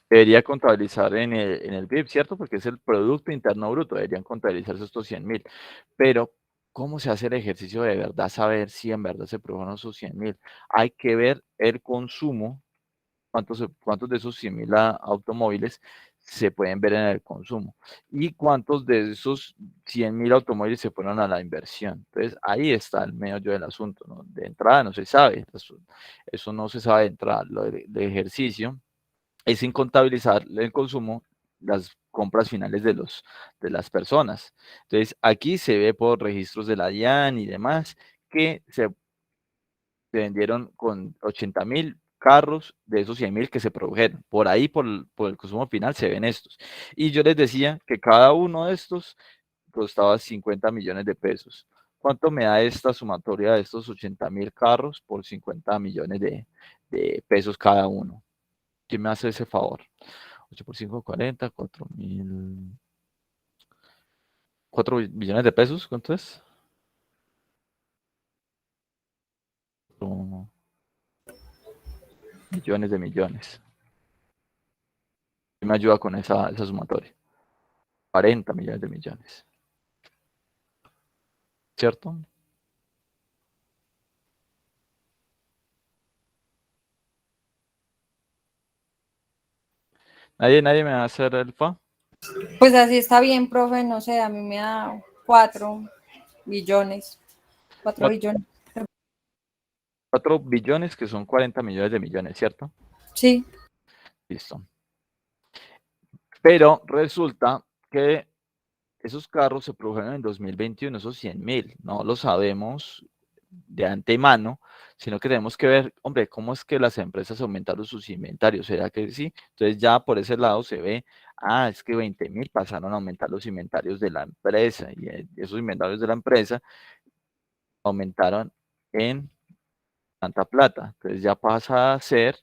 Debería contabilizar en el PIB, ¿cierto? Porque es el Producto Interno Bruto, deberían contabilizarse estos 100.000. Pero, ¿cómo se hace el ejercicio de verdad saber si en verdad se produjeron esos 100.000? Hay que ver el consumo, cuántos de esos 100.000 automóviles se pueden ver en el consumo y cuántos de esos 100.000 automóviles se fueron a la inversión. Entonces, ahí está el meollo del asunto, ¿no? De entrada no se sabe, eso no se sabe de entrada. Lo de ejercicio es sin contabilizar el consumo, las compras finales de las personas. Entonces, aquí se ve por registros de la DIAN y demás que se vendieron con 80.000 carros de esos 100.000 que se produjeron. Por ahí, por el consumo final, se ven estos. Y yo les decía que cada uno de estos costaba 50 millones de pesos. ¿Cuánto me da esta sumatoria de estos 80.000 carros por 50 millones de pesos cada uno? ¿Quién me hace ese favor? 8 por 5, 40, 4 millones de pesos, ¿cuánto es? Millones de millones. ¿Quién me ayuda con esa sumatoria? 40 millones de millones. ¿Cierto? Nadie me va a hacer el fa. Pues así está bien, profe, no sé, a mí me da 4 billones. 4 billones. 4 billones que son 40 millones de millones, ¿cierto? Sí. Listo. Pero resulta que esos carros se produjeron en 2021, esos 100.000, no lo sabemos de antemano, sino que tenemos que ver, hombre, cómo es que las empresas aumentaron sus inventarios, ¿será que sí? Entonces ya por ese lado se ve, es que 20.000 pasaron a aumentar los inventarios de la empresa y esos inventarios de la empresa aumentaron en tanta plata, entonces ya pasa a ser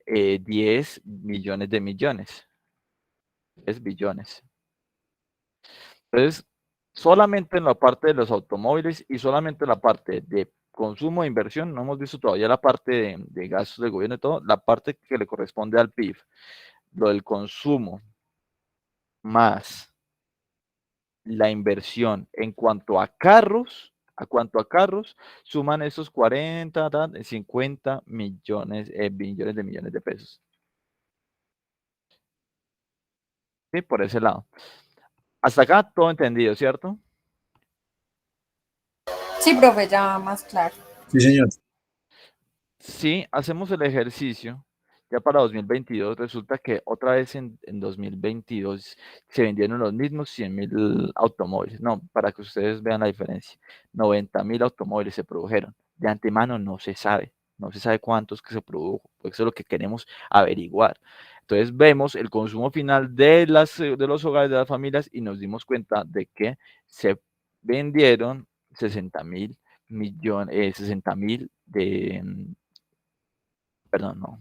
10 millones de millones, 10 billones. Entonces, solamente en la parte de los automóviles y solamente en la parte de consumo e inversión, no hemos visto todavía la parte de gastos de gobierno y todo, la parte que le corresponde al PIB, lo del consumo más la inversión en cuanto a carros, suman esos 40, 50 millones, billones de millones de pesos. Sí, por ese lado. Hasta acá todo entendido, ¿cierto? Sí, profe, ya más claro. Sí, señor. Si hacemos el ejercicio, ya para 2022, resulta que otra vez en 2022 se vendieron los mismos 100.000 automóviles. No, para que ustedes vean la diferencia. 90.000 automóviles se produjeron. De antemano no se sabe cuántos que se produjo, porque eso es lo que queremos averiguar. Entonces vemos el consumo final de los hogares, de las familias, y nos dimos cuenta de que se vendieron 60.000 millones, 60.000 perdón, no,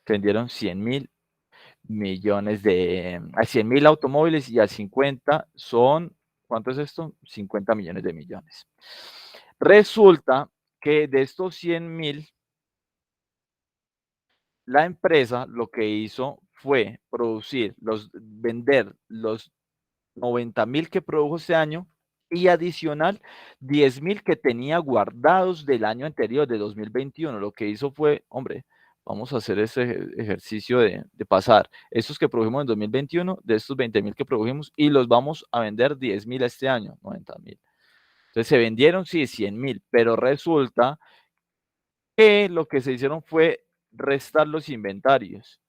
se vendieron 100.000 millones a 100.000 automóviles y a 50 son, ¿cuánto es esto? 50 millones de millones. Resulta que de estos 100.000, la empresa lo que hizo fue vender los 90.000 que produjo este año y adicional 10.000 que tenía guardados del año anterior, de 2021. Lo que hizo fue, hombre, vamos a hacer ese ejercicio de pasar estos que produjimos en 2021, de estos 20.000 que produjimos, y los vamos a vender 10.000 este año, 90.000. Entonces se vendieron, sí, 100.000, pero resulta que lo que se hicieron fue restar los inventarios.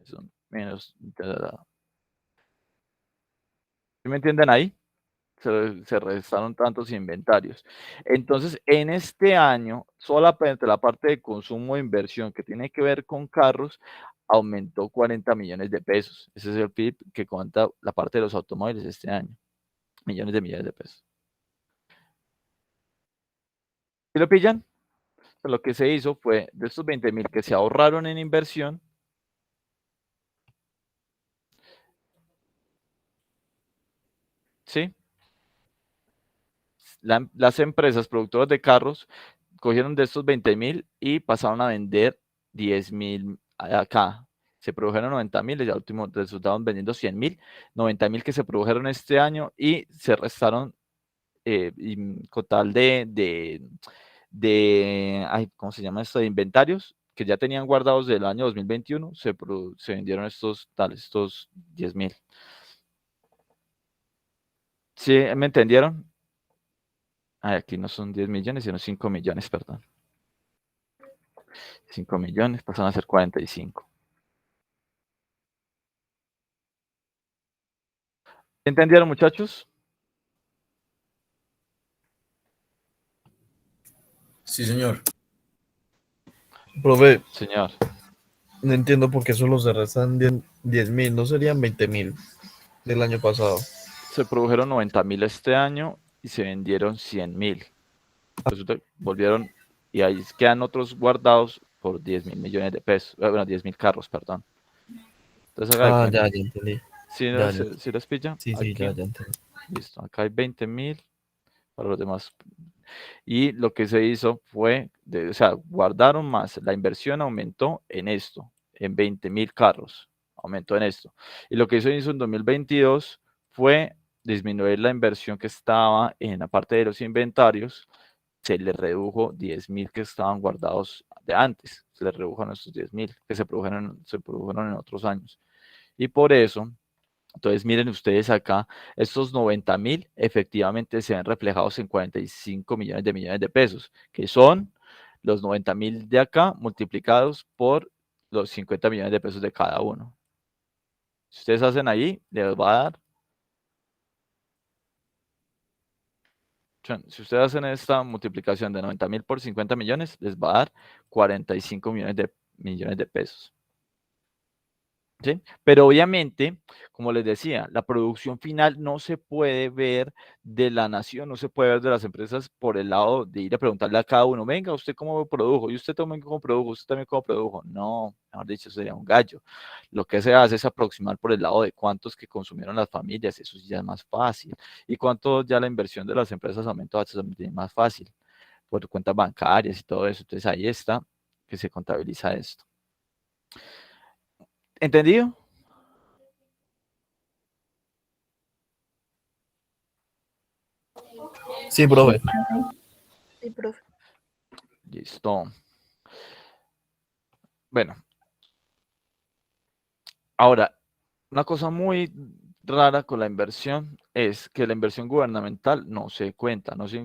Son menos. ¿Sí me entienden ahí? Se restaron tantos inventarios. Entonces, en este año, solamente la parte de consumo e inversión que tiene que ver con carros aumentó 40 millones de pesos. Ese es el PIB que cuenta la parte de los automóviles este año. Millones de pesos. ¿Sí lo pillan? Lo que se hizo fue, de estos 20.000 que se ahorraron en inversión, ¿sí? Las empresas productoras de carros cogieron de estos 20.000 y pasaron a vender 10.000 acá. Se produjeron 90.000 y al último resultaron vendiendo 100.000, 90.000 que se produjeron este año y se restaron con tal ¿cómo se llama esto? De inventarios que ya tenían guardados del año 2021, se vendieron estos 10.000. ¿Sí me entendieron? Aquí no son 10 millones, sino 5 millones, perdón. 5 millones pasan a ser 45. ¿Entendieron, muchachos? Sí, señor. Profe, Señor. no entiendo por qué solo se restan 10.000, no serían 20.000 del año pasado. Se produjeron 90.000 este año y se vendieron 100.000. Resulta que volvieron y ahí quedan otros guardados por 10.000 millones de pesos. Bueno, 10.000 carros, perdón. Entonces, Ya entendí. ¿Sí, Ya. ¿sí los pilla? Sí, Aquí. ya entendí. Listo, acá hay 20.000 para los demás. Y lo que se hizo fue, o sea, guardaron más, la inversión aumentó en esto, en 20.000 carros, aumentó en esto. Y lo que hizo en 2022 fue disminuir la inversión que estaba en la parte de los inventarios, se le redujo 10.000 que estaban guardados de antes, se le redujeron estos 10.000 que se produjeron en otros años. Y por eso, entonces miren ustedes acá, estos 90.000 efectivamente se ven reflejados en 45 millones de pesos, que son los 90.000 de acá multiplicados por los 50 millones de pesos de cada uno. Si ustedes hacen ahí, les va a dar. Si ustedes hacen esta multiplicación de 90.000 por 50 millones, les va a dar 45 millones de pesos. ¿Sí? Pero obviamente, como les decía, la producción final no se puede ver de la nación, no se puede ver de las empresas por el lado de ir a preguntarle a cada uno, venga, ¿usted cómo produjo? ¿Y usted también cómo produjo? ¿Usted también cómo produjo? No, mejor dicho, sería un gallo. Lo que se hace es aproximar por el lado de cuántos que consumieron las familias, eso ya es más fácil. Y cuánto ya la inversión de las empresas aumentó, eso es más fácil, por cuentas bancarias y todo eso. Entonces ahí está que se contabiliza esto. ¿Entendido? Sí, profe. Sí, profe. Listo. Bueno. Ahora, una cosa muy rara con la inversión es que la inversión gubernamental no se cuenta, no se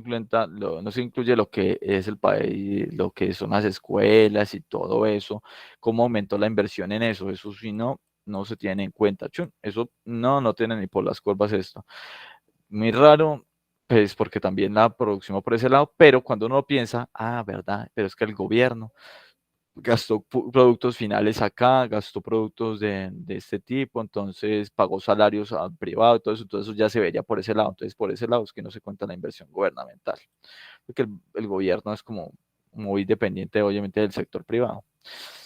incluye lo que es el país, lo que son las escuelas y todo eso, cómo aumentó la inversión en eso sí no se tiene en cuenta. Eso no tiene ni por las curvas esto. Muy raro, pues porque también la producción va por ese lado, pero cuando uno piensa, verdad, pero es que el gobierno gastó productos finales acá, gastó productos de este tipo, entonces pagó salarios al privado, todo eso ya se vería por ese lado. Entonces, por ese lado es que no se cuenta la inversión gubernamental, porque el gobierno es como muy dependiente, obviamente, del sector privado.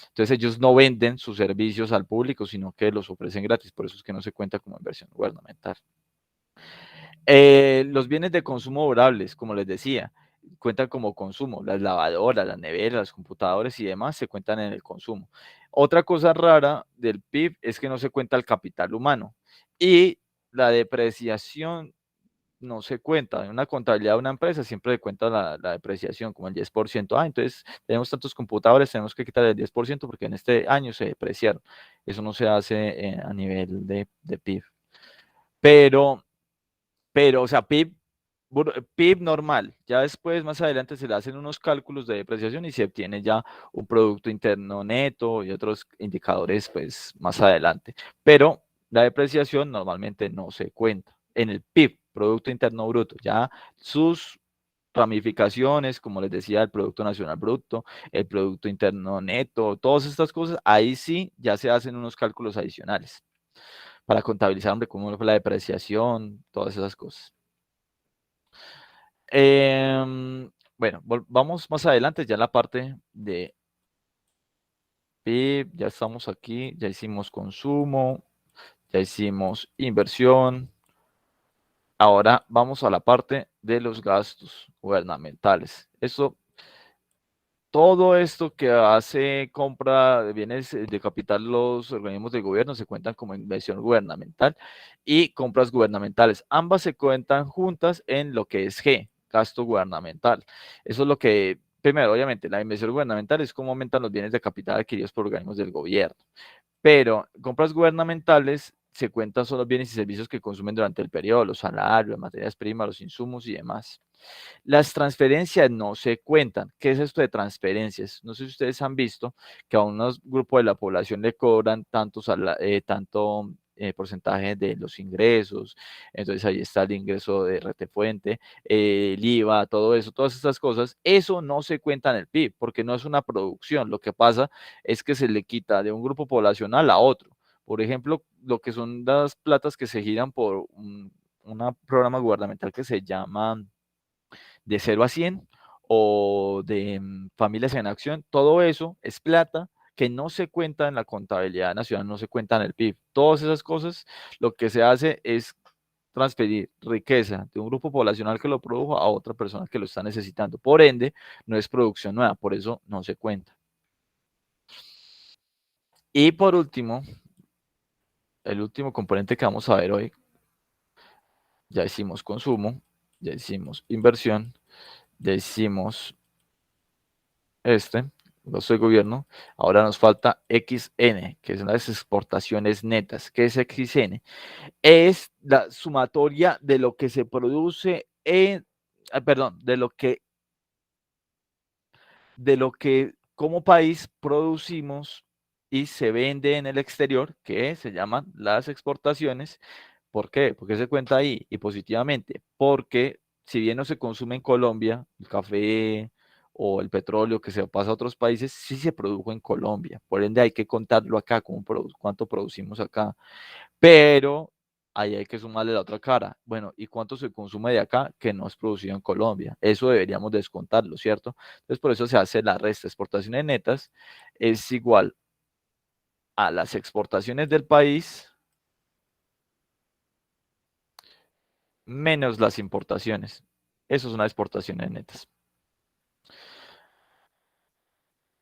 Entonces, ellos no venden sus servicios al público, sino que los ofrecen gratis, por eso es que no se cuenta como inversión gubernamental. Los bienes de consumo durables, como les decía, cuentan como consumo. Las lavadoras, las neveras, los computadores y demás se cuentan en el consumo. Otra cosa rara del PIB es que no se cuenta el capital humano y la depreciación no se cuenta. En una contabilidad de una empresa siempre se cuenta la depreciación como el 10%. Entonces tenemos tantos computadores, tenemos que quitar el 10% porque en este año se depreciaron. Eso no se hace a nivel de PIB. Pero, o sea, PIB normal. Ya después, más adelante, se le hacen unos cálculos de depreciación y se obtiene ya un Producto Interno Neto y otros indicadores, pues, más adelante. Pero la depreciación normalmente no se cuenta. En el PIB, Producto Interno Bruto, ya sus ramificaciones, como les decía, el Producto Nacional Bruto, el Producto Interno Neto, todas estas cosas, ahí sí ya se hacen unos cálculos adicionales para contabilizar, hombre, cómo fue la depreciación, todas esas cosas. Bueno, vamos más adelante ya en la parte de PIB, ya estamos aquí, ya hicimos consumo, ya hicimos inversión. Ahora vamos a la parte de los gastos gubernamentales. Todo esto que hace compra de bienes de capital los organismos de gobierno se cuentan como inversión gubernamental y compras gubernamentales. Ambas se cuentan juntas en lo que es G, gasto gubernamental. Eso es lo que, primero, obviamente, la inversión gubernamental es cómo aumentan los bienes de capital adquiridos por organismos del gobierno. Pero compras gubernamentales se cuentan solo los bienes y servicios que consumen durante el periodo, los salarios, las materias primas, los insumos y demás. Las transferencias no se cuentan. ¿Qué es esto de transferencias? No sé si ustedes han visto que a un grupo de la población le cobran tanto porcentaje de los ingresos, entonces ahí está el ingreso de retefuente, el IVA, todo eso, todas estas cosas, eso no se cuenta en el PIB porque no es una producción. Lo que pasa es que se le quita de un grupo poblacional a otro. Por ejemplo, lo que son las platas que se giran por un programa gubernamental que se llama de 0 a 100 o de Familias en Acción, todo eso es plata que no se cuenta en la contabilidad nacional, no se cuenta en el PIB. Todas esas cosas, lo que se hace es transferir riqueza de un grupo poblacional que lo produjo a otra persona que lo está necesitando. Por ende, no es producción nueva, por eso no se cuenta. Y por último, el último componente que vamos a ver hoy, ya hicimos consumo, ya hicimos inversión, ya hicimos gasto de gobierno, ahora nos falta XN, que son las exportaciones netas. ¿Qué es XN? Es la sumatoria de lo que se produce de lo que como país producimos y se vende en el exterior, que se llaman las exportaciones. ¿Por qué? Porque se cuenta ahí y positivamente, porque si bien no se consume en Colombia, el café o el petróleo que se pasa a otros países, sí se produjo en Colombia. Por ende hay que contarlo acá, cuánto producimos acá. Pero ahí hay que sumarle la otra cara. Bueno, ¿y cuánto se consume de acá que no es producido en Colombia? Eso deberíamos descontarlo, ¿cierto? Entonces por eso se hace la resta. Exportaciones netas es igual a las exportaciones del país menos las importaciones. Eso son las exportaciones netas.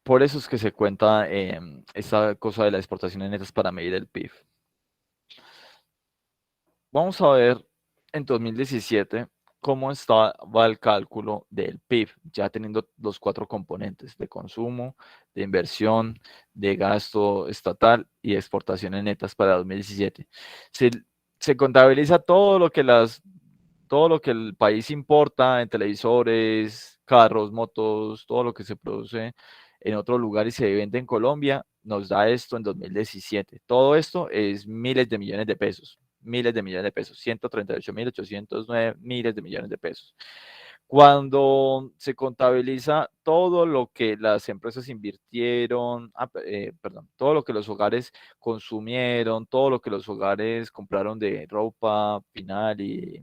Por eso es que se cuenta esta cosa de las exportaciones netas para medir el PIB. Vamos a ver en 2017 cómo estaba el cálculo del PIB, ya teniendo los 4 componentes de consumo, de inversión, de gasto estatal y exportaciones netas para 2017. Se contabiliza todo lo que el país importa en televisores, carros, motos, todo lo que se produce en otro lugar y se vende en Colombia, nos da esto en 2017. Todo esto es miles de millones de pesos. 138.809 miles de millones de pesos. Cuando se contabiliza todo lo que las empresas invirtieron, todo lo que los hogares consumieron, todo lo que los hogares compraron de ropa final y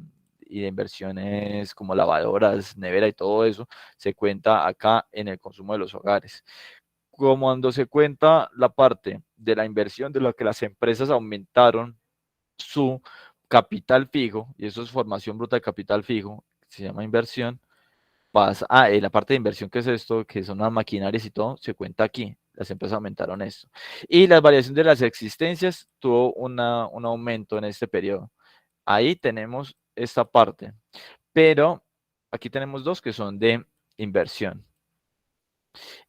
de inversiones como lavadoras, nevera y todo eso, se cuenta acá en el consumo de los hogares. Cuando se cuenta la parte de la inversión, de lo que las empresas aumentaron su capital fijo, y eso es formación bruta de capital fijo, se llama inversión, la parte de inversión que es esto, que son las maquinarias y todo, se cuenta aquí. Las empresas aumentaron esto. Y la variación de las existencias tuvo un aumento en este periodo. Ahí tenemos esta parte. Pero aquí tenemos dos que son de inversión.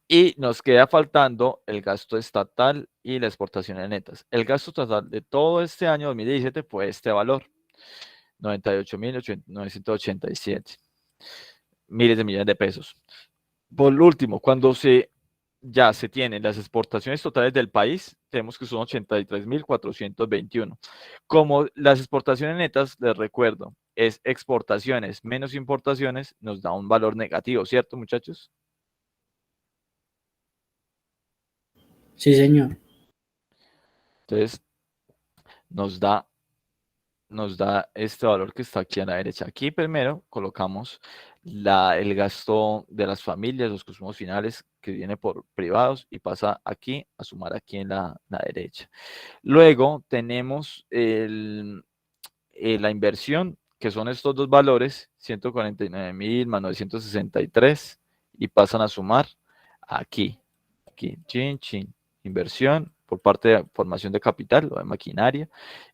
Y nos queda faltando el gasto estatal y las exportaciones netas. El gasto total de todo este año 2017 fue este valor, 98.987 miles de millones de pesos. Por último, cuando ya se tienen las exportaciones totales del país, tenemos que son 83.421. Como las exportaciones netas, les recuerdo, es exportaciones menos importaciones, nos da un valor negativo, ¿cierto, muchachos? Sí, señor. Entonces, nos da este valor que está aquí a la derecha. Aquí primero colocamos el gasto de las familias, los consumos finales que viene por privados y pasa aquí a sumar aquí en la derecha. Luego tenemos la inversión, que son estos dos valores, 149.000 más 963, y pasan a sumar aquí, chin, chin, inversión por parte de formación de capital o de maquinaria,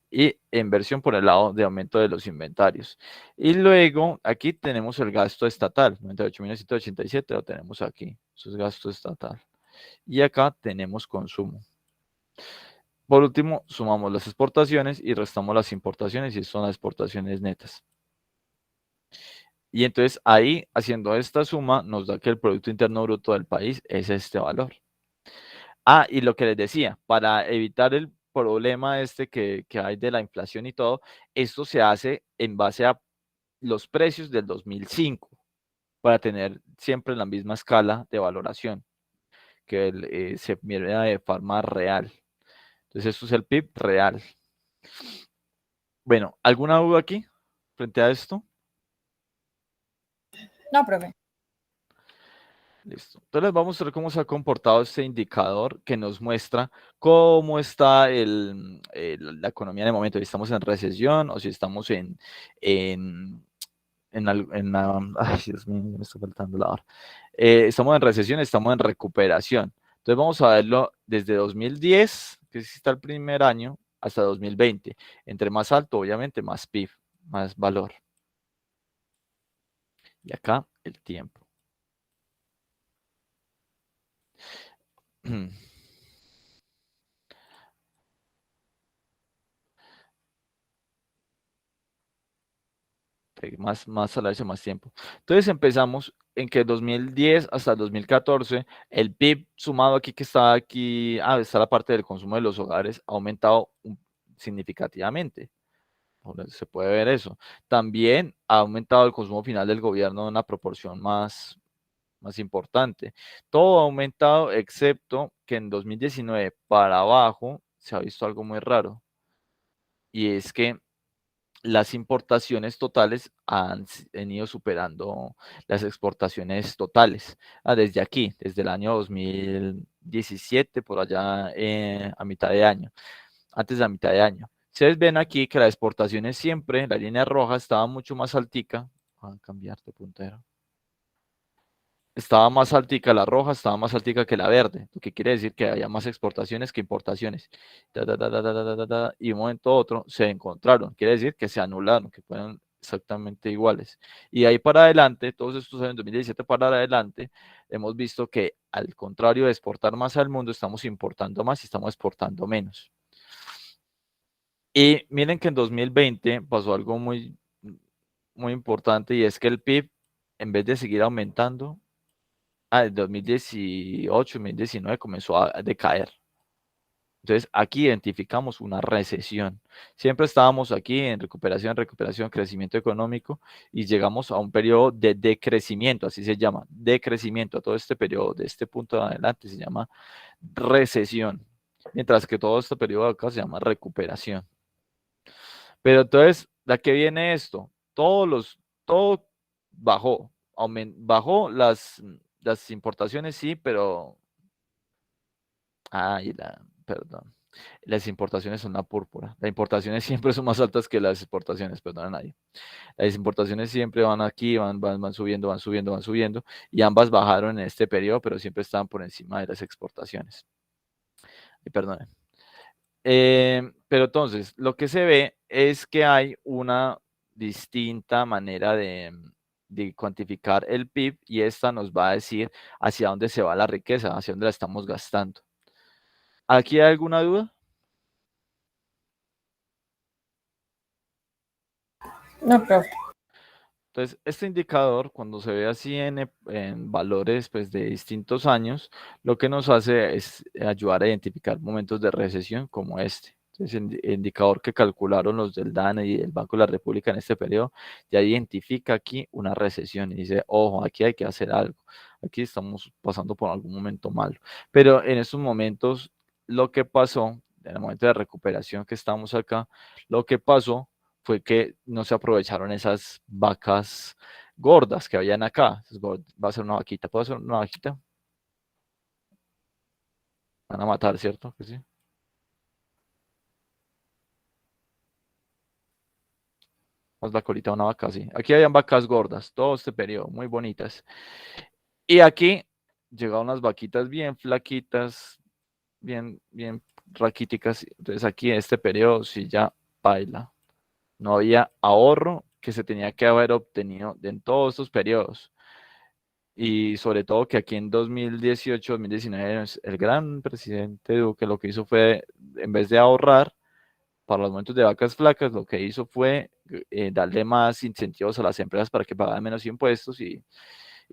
y inversión por el lado de aumento de los inventarios. Y luego aquí tenemos el gasto estatal, 98.987, lo tenemos aquí, eso es gasto estatal. Y acá tenemos consumo. Por último, sumamos las exportaciones y restamos las importaciones y son las exportaciones netas. Y entonces ahí, haciendo esta suma, nos da que el Producto Interno Bruto del país es este valor. Ah, y lo que les decía, para evitar el problema que hay de la inflación y todo, esto se hace en base a los precios del 2005, para tener siempre la misma escala de valoración, que se mira de forma real. Entonces, esto es el PIB real. Bueno, ¿alguna duda aquí frente a esto? No, profe. Listo. Entonces vamos a mostrar cómo se ha comportado este indicador que nos muestra cómo está la economía en el momento, si estamos en recesión o si estamos ay, Dios mío, me está faltando la hora. Estamos en recesión, estamos en recuperación. Entonces vamos a verlo desde 2010, que está el primer año, hasta 2020. Entre más alto, obviamente, más PIB, más valor. Y acá el tiempo. Más a la vez, más tiempo. Entonces empezamos en que 2010 hasta 2014, el PIB sumado aquí que está aquí, está la parte del consumo de los hogares, ha aumentado significativamente. Se puede ver eso. También ha aumentado el consumo final del gobierno en una proporción más importante. Todo ha aumentado, excepto que en 2019 para abajo se ha visto algo muy raro. Y es que las importaciones totales han ido superando las exportaciones totales. Desde aquí, desde el año 2017, por allá a mitad de año, antes de la mitad de año. Ustedes ven aquí que las exportaciones siempre, la línea roja estaba mucho más altica. Voy a cambiar de puntero. Estaba más altica la roja, estaba más altica que la verde, lo que quiere decir que había más exportaciones que importaciones. Y de un momento a otro se encontraron, quiere decir que se anularon, que fueron exactamente iguales. Y de ahí para adelante, todos estos años, 2017 para adelante, hemos visto que al contrario de exportar más al mundo, estamos importando más y estamos exportando menos. Y miren que en 2020 pasó algo muy importante, y es que el PIB, en vez de seguir aumentando, en 2018, 2019 comenzó a decaer. Entonces, aquí identificamos una recesión. Siempre estábamos aquí en recuperación, crecimiento económico, y llegamos a un periodo de decrecimiento, así se llama, decrecimiento. Todo este periodo, de este punto en adelante, se llama recesión, mientras que todo este periodo de acá se llama recuperación. Pero entonces, ¿de qué viene esto? Todo bajó, bajó las importaciones, sí, pero, perdón. las importaciones son la púrpura. Las importaciones siempre son más altas que las exportaciones, perdón a nadie. Las importaciones siempre van aquí, van subiendo, van subiendo, van subiendo, y ambas bajaron en este periodo, pero siempre estaban por encima de las exportaciones. Y perdonen. Pero entonces, lo que se ve es que hay una distinta manera de cuantificar el PIB, y esta nos va a decir hacia dónde se va la riqueza, hacia dónde la estamos gastando. ¿Aquí hay alguna duda? No, profe. Entonces, este indicador, cuando se ve así en valores pues, de distintos años, lo que nos hace es ayudar a identificar momentos de recesión como este. Entonces, el indicador que calcularon los del DANE y el Banco de la República en este periodo ya identifica aquí una recesión y dice, ojo, aquí hay que hacer algo. Aquí estamos pasando por algún momento malo. Pero en estos momentos, lo que pasó, en el momento de recuperación que estamos acá, lo que pasó fue que no se aprovecharon esas vacas gordas que habían acá. Va a ser una vaquita. ¿Puedo hacer una vaquita? Van a matar, ¿cierto? Que sí. Haz la colita de una vaca, sí. Aquí habían vacas gordas, todo este periodo, muy bonitas. Y aquí llegaron unas vaquitas bien flaquitas, bien raquíticas. Entonces aquí en este periodo sí ya baila. No había ahorro que se tenía que haber obtenido en todos estos periodos. Y sobre todo que aquí en 2018, 2019, el gran presidente Duque lo que hizo fue, en vez de ahorrar para los momentos de vacas flacas, lo que hizo fue darle más incentivos a las empresas para que pagaran menos impuestos, y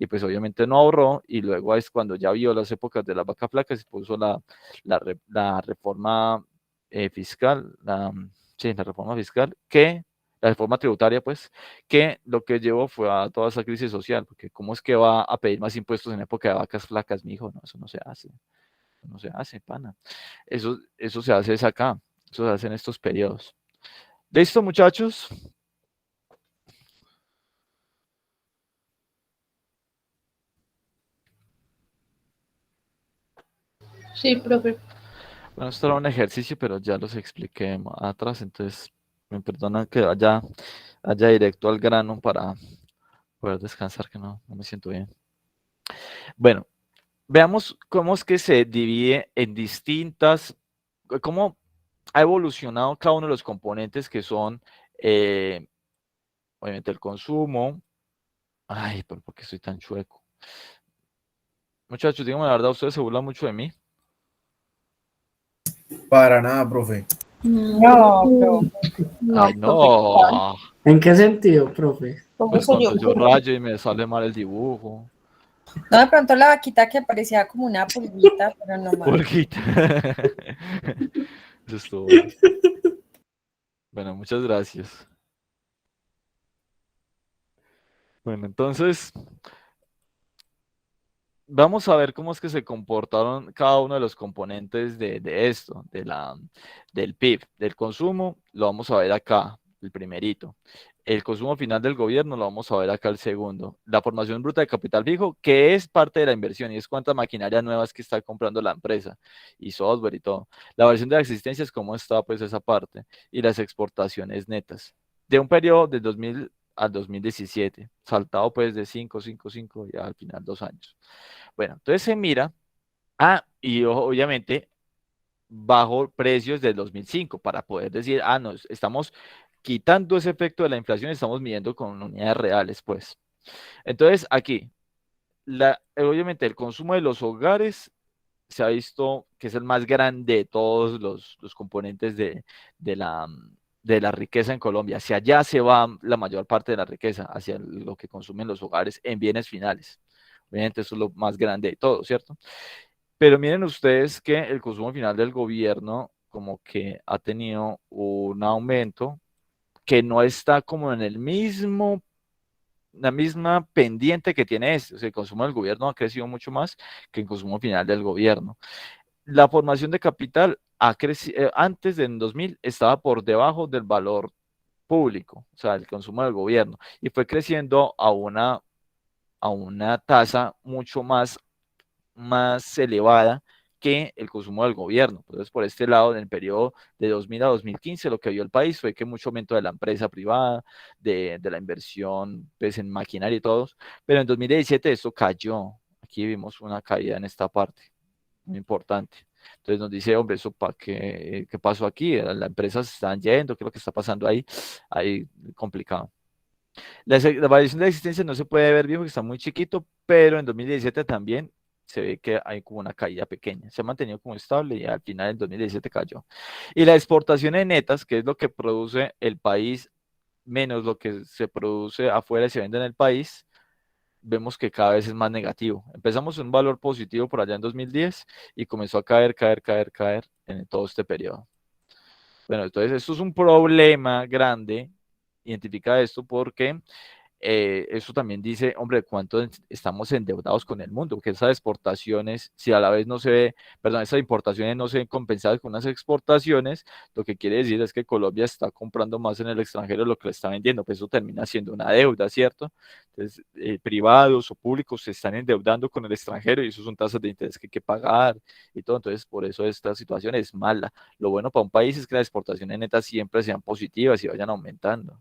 pues obviamente no ahorró, y luego es cuando ya vio las épocas de las vacas flacas, se puso la reforma fiscal, sí, la reforma fiscal, la reforma tributaria, pues, que lo que llevó fue a toda esa crisis social, porque ¿cómo es que va a pedir más impuestos en época de vacas flacas, mijo? No, eso no se hace, no se hace, pana. Eso se hace es acá, eso se hace en estos periodos. ¿Listo, muchachos? Sí, profe. Bueno, esto era un ejercicio, pero ya los expliqué atrás, entonces me perdonan que haya directo al grano para poder descansar, que no me siento bien. Bueno, veamos cómo es que se divide en cómo ha evolucionado cada uno de los componentes que son, obviamente, el consumo. Ay, pero ¿por qué soy tan chueco? Muchachos, díganme la verdad, ustedes se burlan mucho de mí. Para nada, profe. No, profe. Ay, no. ¿En qué sentido, profe? Pues cuando yo rayo y me sale mal el dibujo. No, de pronto la vaquita que parecía como una pulguita, pero no más. Pulguita. Eso estuvo bueno. Bueno, muchas gracias. Bueno, entonces, vamos a ver cómo es que se comportaron cada uno de los componentes de esto, del PIB. Del consumo, lo vamos a ver acá, el primerito. El consumo final del gobierno, lo vamos a ver acá el segundo. La formación bruta de capital fijo, que es parte de la inversión, y es cuántas maquinarias nuevas que está comprando la empresa, y software y todo. La variación de las existencias, cómo está pues esa parte, y las exportaciones netas. De un periodo del 2000 al 2017, saltado pues de 5, 5, 5, y al final 2 años. Bueno, entonces se mira, y obviamente bajo precios del 2005 para poder decir, no, estamos quitando ese efecto de la inflación, estamos midiendo con unidades reales, pues. Entonces, aquí, obviamente el consumo de los hogares se ha visto que es el más grande de todos los componentes de la riqueza en Colombia. Hacia allá se va la mayor parte de la riqueza, hacia lo que consumen los hogares en bienes finales. Obviamente eso es lo más grande de todo, ¿cierto? Pero miren ustedes que el consumo final del gobierno como que ha tenido un aumento que no está como en la misma pendiente que tiene este. O sea, el consumo del gobierno ha crecido mucho más que el consumo final del gobierno. La formación de capital ha crecido, antes del 2000 estaba por debajo del valor público, o sea, el consumo del gobierno, y fue creciendo a una tasa mucho más elevada que el consumo del gobierno. Entonces, por este lado, en el periodo de 2000 a 2015, lo que vio el país fue que mucho aumento de la empresa privada, de la inversión pues, en maquinaria y todos, pero en 2017 esto cayó. Aquí vimos una caída en esta parte, muy importante. Entonces nos dice, hombre, ¿eso para qué pasó aquí? Las empresas se están yendo, ¿qué es lo que está pasando ahí? Ahí complicado. La variación de la existencia no se puede ver bien porque está muy chiquito, pero en 2017 también se ve que hay como una caída pequeña. Se ha mantenido como estable y al final en 2017 cayó. Y la exportación de netas, que es lo que produce el país menos lo que se produce afuera y se vende en el país, vemos que cada vez es más negativo. Empezamos en un valor positivo por allá en 2010 y comenzó a caer, caer en todo este periodo. Bueno, entonces esto es un problema grande. Identifica esto porque eso también dice, hombre, cuánto estamos endeudados con el mundo, que esas exportaciones, si a la vez no se ve, perdón, esas importaciones no se ven compensadas con unas exportaciones, lo que quiere decir es que Colombia está comprando más en el extranjero de lo que le está vendiendo, pues eso termina siendo una deuda, ¿cierto? Entonces, privados o públicos se están endeudando con el extranjero y eso son tasas de interés que hay que pagar y todo, entonces por eso esta situación es mala. Lo bueno para un país es que las exportaciones netas siempre sean positivas y vayan aumentando.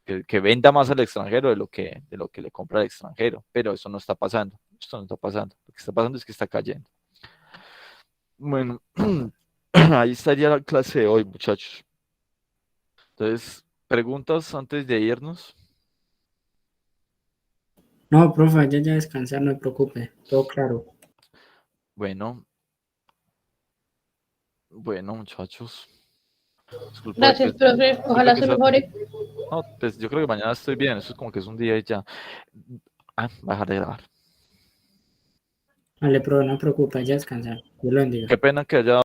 Que venda más al extranjero de lo que le compra al extranjero, pero eso no está pasando, esto no está pasando, lo que está pasando es que está cayendo. Bueno, ahí estaría la clase de hoy, muchachos. Entonces, preguntas antes de irnos. No, profe, ya descansar, no me preocupe, todo claro. Bueno, muchachos. Disculpa, Gracias, profe. Ojalá se mejore. No, pues yo creo que mañana estoy bien, eso es como que es un día y ya. Voy a dejar de grabar. Vale, profe, no me preocupe, ya descansar. Dios lo bendiga. Qué pena que haya